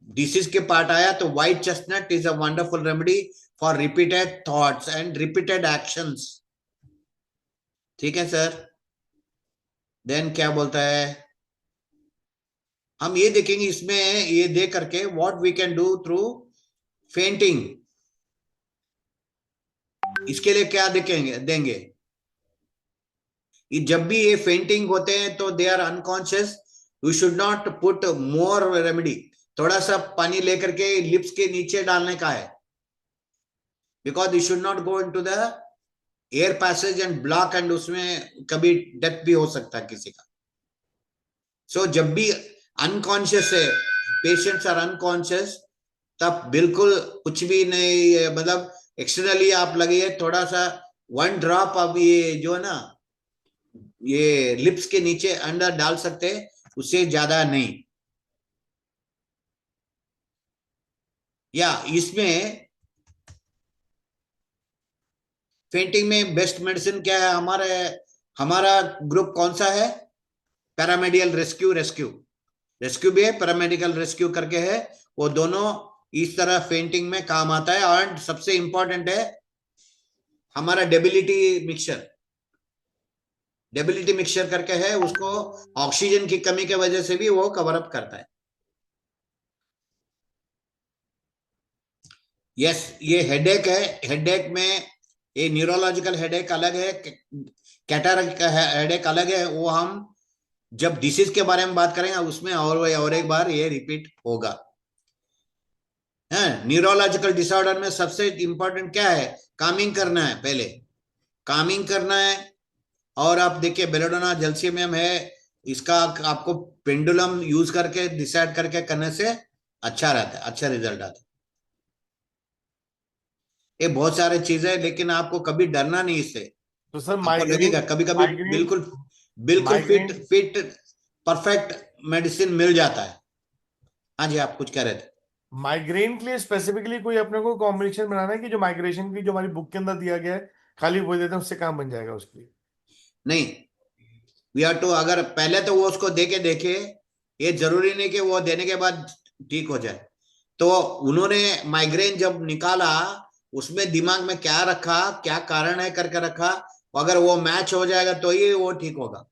डिसीज के पार्ट आया तो white chestnut is a wonderful remedy for repeated thoughts and repeated actions. ठीक है सर। देन क्या बोलता है, हम ये देखेंगे इसमें ये दे करके what we can do through fainting. इसके लिए क्या देंगे जब भी ये फेंटिंग होते हैं तो they are unconscious, we should not put more remedy. थोड़ा सा पानी लेकर के लिप्स के नीचे डालने का है, because you should not go into the air passage and block, and उसमें कभी डेथ भी हो सकता है किसी का। सो जब भी अनकॉन्शियस है, पेशेंट्स आर अनकॉन्शियस, तब बिल्कुल कुछ भी नहीं, मतलब एक्सटर्नली आप लगे थोड़ा सा 1 ड्रॉप अब ये जो है ना ये लिप्स के नीचे अंदर डाल सकते, उससे ज्यादा नहीं। या इसमें फेंटिंग में बेस्ट मेडिसिन क्या है हमारे हमारा ग्रुप कौन सा है? पैरामेडिकल रेस्क्यू भी है, पैरामेडिकल रेस्क्यू करके है। वो दोनों इस तरह फेंटिंग में काम आता है। और सबसे इंपॉर्टेंट है हमारा डेबिलिटी मिक्सचर करके है, उसको ऑक्सीजन की कमी के वजह से भी वो कवर अप करता है। यस, ये हेडेक है। हेडेक में ये न्यूरोलॉजिकल हेडेक अलग है, कैटरेक्ट हेडेक अलग है। वो हम जब डिसीज के बारे में बात करेंगे उसमें और एक बार ये रिपीट होगा। न्यूरोलॉजिकल डिसऑर्डर में सबसे इंपॉर्टेंट क्या है? कामिंग करना है, पहले कामिंग करना है। और आप देखिए बेलोडोना जैल्सियम है, इसका आपको पेंडुलम यूज करके डिसाइड करके करने से अच्छा रहता है, अच्छा रिजल्ट आता है। ये बहुत सारे चीजें, लेकिन आपको कभी डरना नहीं इससे। तो सर आपको लगेगा कभी कभी बिल्कुल फिट परफेक्ट मेडिसिन मिल जाता है। हाँ जी, आप कुछ कह रहे थे। माइग्रेन के लिए स्पेसिफिकली कोई अपने को कॉम्बिनेशन बनाना है कि जो माइग्रेशन की जो हमारी बुक के अंदर दिया गया है खाली बोल देते हैं उससे काम बन जाएगा उसके लिए? नहीं, वी आर टू, अगर पहले तो वो उसको देखे, ये जरूरी नहीं कि वो देने के बाद ठीक हो जाए। तो उन्होंने माइग्रेन जब निकाला उसमें दिमाग में क्या रखा, क्या कारण है करके रखा, अगर वो मैच हो जाएगा तो ही वो ठीक होगा।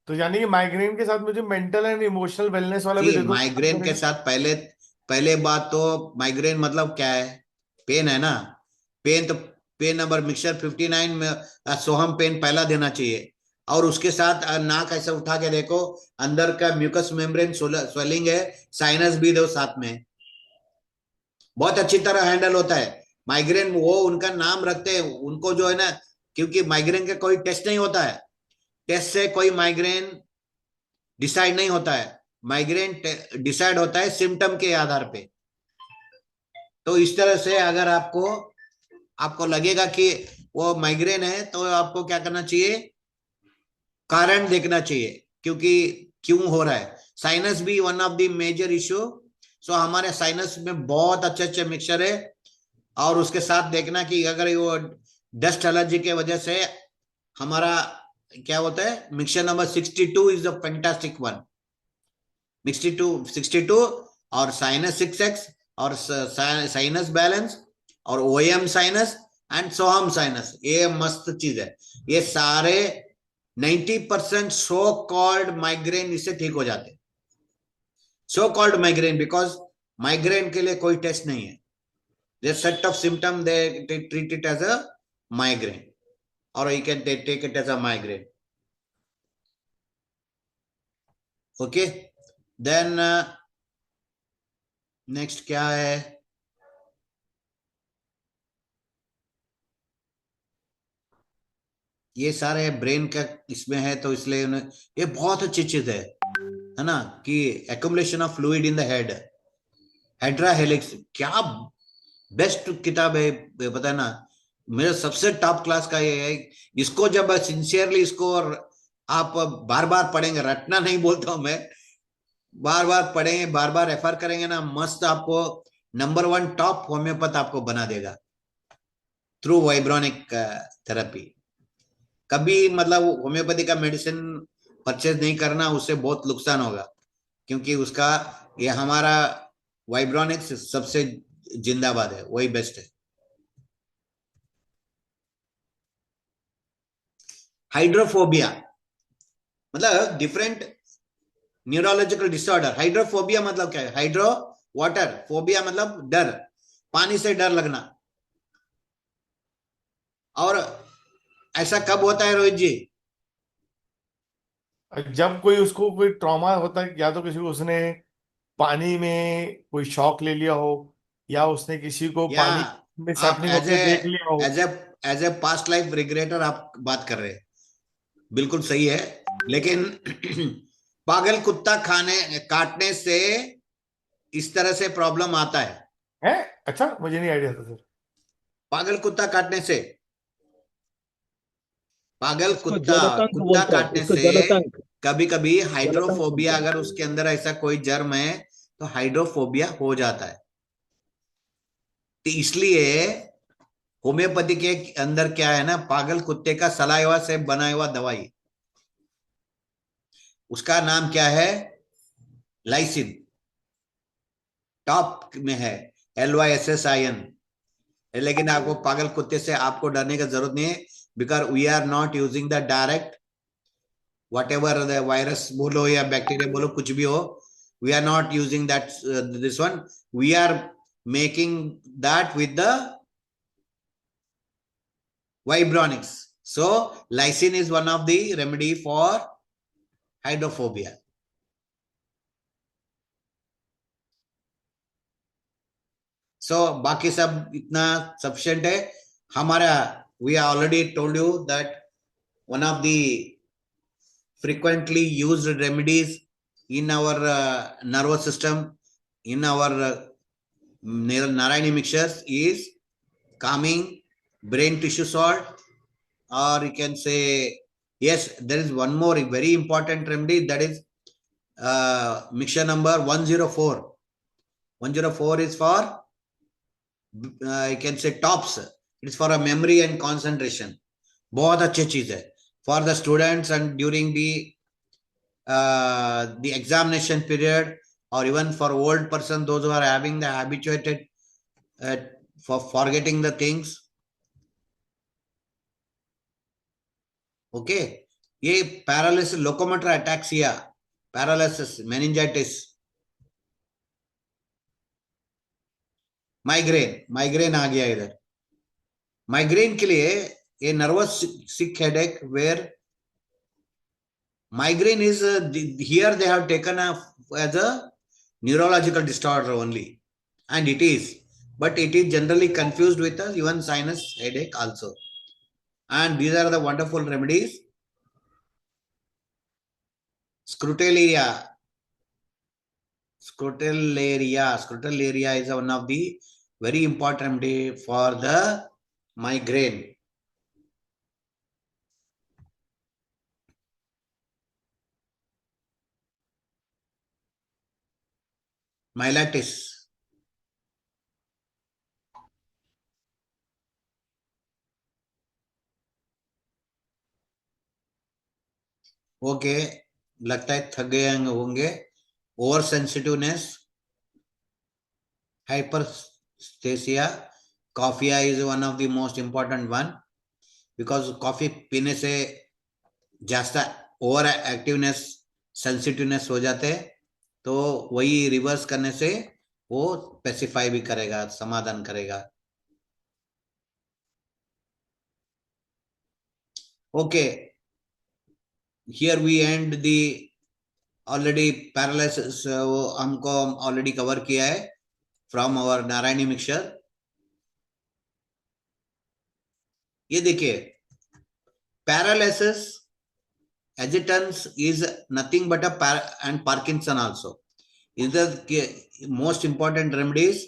तो यानी कि माइग्रेन के साथ मुझे मेंटल एंड इमोशनल वेलनेस वाला भी दे दो। माइग्रेन के साथ पहले बात तो, माइग्रेन मतलब क्या है? पेन है ना। पेन नंबर मिक्सचर 59 में सोहम पेन पहला देना चाहिए। और उसके साथ नाक ऐसे उठा के देखो, अंदर का म्यूकस मेम्ब्रेन स्वेलिंग है, साइनस भी दो साथ में, बहुत अच्छी तरह हैंडल होता है। माइग्रेन वो उनका नाम रखते हैं उनको जो है ना, क्योंकि माइग्रेन का कोई टेस्ट नहीं होता है, टेस्ट से कोई माइग्रेन डिसाइड नहीं होता है। माइग्रेन डिसाइड होता है सिम्टम के आधार पे। तो इस तरह से अगर आपको लगेगा कि वो माइग्रेन है तो आपको क्या करना चाहिए? कारण देखना चाहिए, क्योंकि क्यों हो रहा है। साइनस भी one of the major issue. So हमारे साइनस में बहुत अच्छे मिक्सचर है। और उसके साथ देखना कि अगर वो डस्ट एलर्जी के वजह से हमारा क्या होता है, mixture number 62 is the fantastic one. 62 और साइनस 6x और साइनस बैलेंस और Om sinus and Soham sinus, ये मस्त चीज है। ये सारे 90% सो कॉल्ड माइग्रेन इससे ठीक हो जाते हैं। So called migraine, because migraine के लिए कोई टेस्ट नहीं है। They set of symptom, they treat it as a migraine, or you can take it as a migraine. Okay, then next क्या है? ये सारे ब्रेन का इसमें है, तो इसलिए ये बहुत अच्छी चीज है ना, कि accumulation of fluid in the head, hydra helix, क्या बेस्ट किताब है, पता है ना। मेरा सबसे टॉप क्लास का ये है। इसको जब सिंसियरली इसको आप बार बार पढ़ेंगे, रटना नहीं बोलता हूं मैं, बार बार पढ़ेंगे, बार बार रेफर करेंगे ना, मस्त आपको नंबर 1 टॉप होम्योपैथ आपको बना देगा थ्रू वाइब्रोनिक थेरेपी। कभी मतलब होम्योपैथी का मेडिसिन परचेज नहीं करना, उससे बहुत नुकसान होगा, क्योंकि उसका ये हमारा वाइब्रोनिक्स सबसे जिंदाबाद है, वही बेस्ट है। हाइड्रोफोबिया मतलब डिफरेंट न्यूरोलॉजिकल डिसऑर्डर। हाइड्रोफोबिया मतलब क्या है? हाइड्रो वाटर, फोबिया मतलब डर, पानी से डर लगना। और ऐसा कब होता है रोहित जी? जब कोई उसको कोई ट्रॉमा होता है, या तो किसी को उसने पानी में कोई शॉक ले लिया हो, या उसने किसी को पानी में आप सैपलिंग होते देख लिया हो। एज ए पास्ट लाइफ रिग्रेटर आप बात कर रहे हैं, बिल्कुल सही है। लेकिन पागल कुत्ता काटने से इस तरह से प्रॉब्लम आता है। अच्छा, मुझे नहीं आइडिया था सर। पागल कुत्ता काटने से, पागल कुत्ता काटने से कभी कभी हाइड्रोफोबिया, अगर उसके अंदर ऐसा कोई जर्म है तो हाइड्रोफोबिया हो जाता है। तो इसलिए होम्योपैथी के अंदर क्या है ना, पागल कुत्ते का सलाइवा से बना हुआ दवाई, उसका नाम क्या है, लाइसिन, टॉप में है, LYSSIN। लेकिन आपको पागल कुत्ते से आपको डरने की जरूरत नहीं है, because we are not using the direct whatever the virus बोलो या बैक्टीरिया बोलो, कुछ भी हो, we are not using that this one, we are making that with the vibronics. So lysine is one of the remedy for hydrophobia. So बाकी सब इतना sufficient है हमारा. We already told you that one of the frequently used remedies in our nervous system, in our Narayani mixtures is calming, brain tissue salt, or you can say, yes, there is one more very important remedy, that is mixture number 104. 104 is for, you can say, tops. It is for a memory and concentration. बहुत अच्छी चीज है for the students and during the examination period, or even for old person, those who are having the habituated for forgetting the things. Okay, ये paralysis, locomotor ataxia, paralysis, meningitis, migraine आ गया इधर. माइग्रेन के लिए ये nervous sick headache, where migraine is here they have taken as a neurological disorder only, and it is, but it is generally confused with even sinus headache also. And these are the wonderful remedies. Scrotalaria is one of the very important remedy for the migraine. Myelitis. Okay, लगता है थक गए होंगे. Over sensitiveness, hyperaesthesia. Coffea is one of the most important one, because coffee पीने से ज्यादा ओवर एक्टिवनेस, सेंसिटिवनेस हो जाते हैं, तो वही रिवर्स करने से वो स्पेसिफाई भी करेगा, समाधान करेगा. Okay, here we end the already paralysis, हमको already cover किया है from our नारायणी mixture. ये देखिए, paralysis agitans is nothing but and Parkinson also. The most important remedies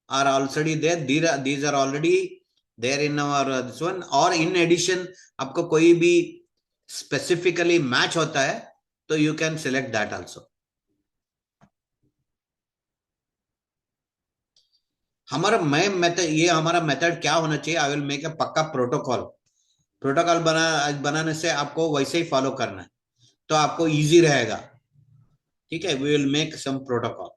are already there. These are already there in our this one. Or in addition, आपको कोई भी specifically match होता है, तो you can select that also. हमारा ये हमारा मेथड क्या होना चाहिए? आई विल मेक ए पक्का प्रोटोकॉल बनाने से आपको वैसे ही फॉलो करना है, तो आपको इजी रहेगा. ठीक है, we will make some protocol.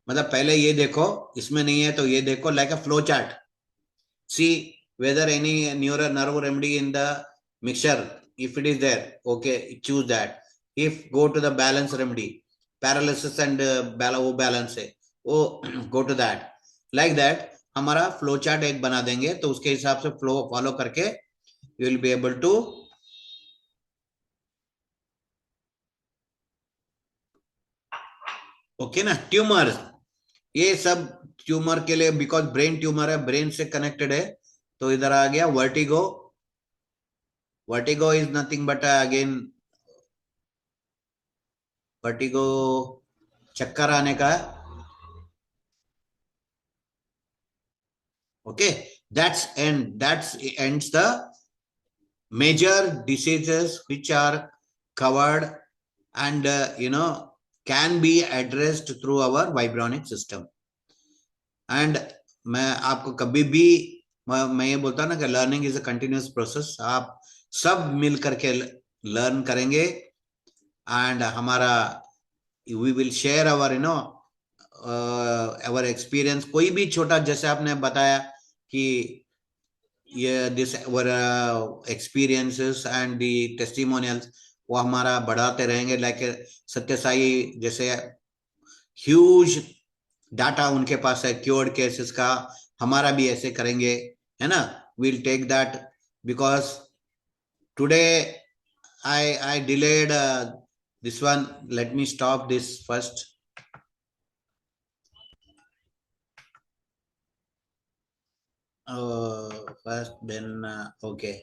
मतलब पहले ये देखो, इसमें नहीं है तो ये देखो, like a flow chart. See whether any nerve remedy in the mixture, if it is there, okay, choose that. If go to the balance remedy, paralysis and balance है, वो go to that. Like that हमारा फ्लो चार्ट एक बना देंगे, तो उसके हिसाब से फ्लो फॉलो करके you will be able to okay ना. ट्यूमर, ये सब ट्यूमर के लिए, बिकॉज ब्रेन ट्यूमर है, ब्रेन से कनेक्टेड है, तो इधर आ गया vertigo. Vertigo is nothing but again, vertigo चक्कर आने का. Okay, that's ends the major diseases which are covered and can be addressed through our vibronic system. And मैं आपको कभी भी मैं ये बोलता हूँ ना कि learning is a continuous process. आप सब मिल करके लर्न करेंगे एंड हमारा we will share our our experience. कोई भी छोटा, जैसे आपने बताया कि ये this our experiences and the testimonials, वो हमारा बढ़ाते रहेंगे। लाइक सत्य साई जैसे ह्यूज डाटा उनके पास है क्योर्ड केसेस का, हमारा भी ऐसे करेंगे, है ना। Will take that because today I delayed this one. Let me stop this first. First, then okay.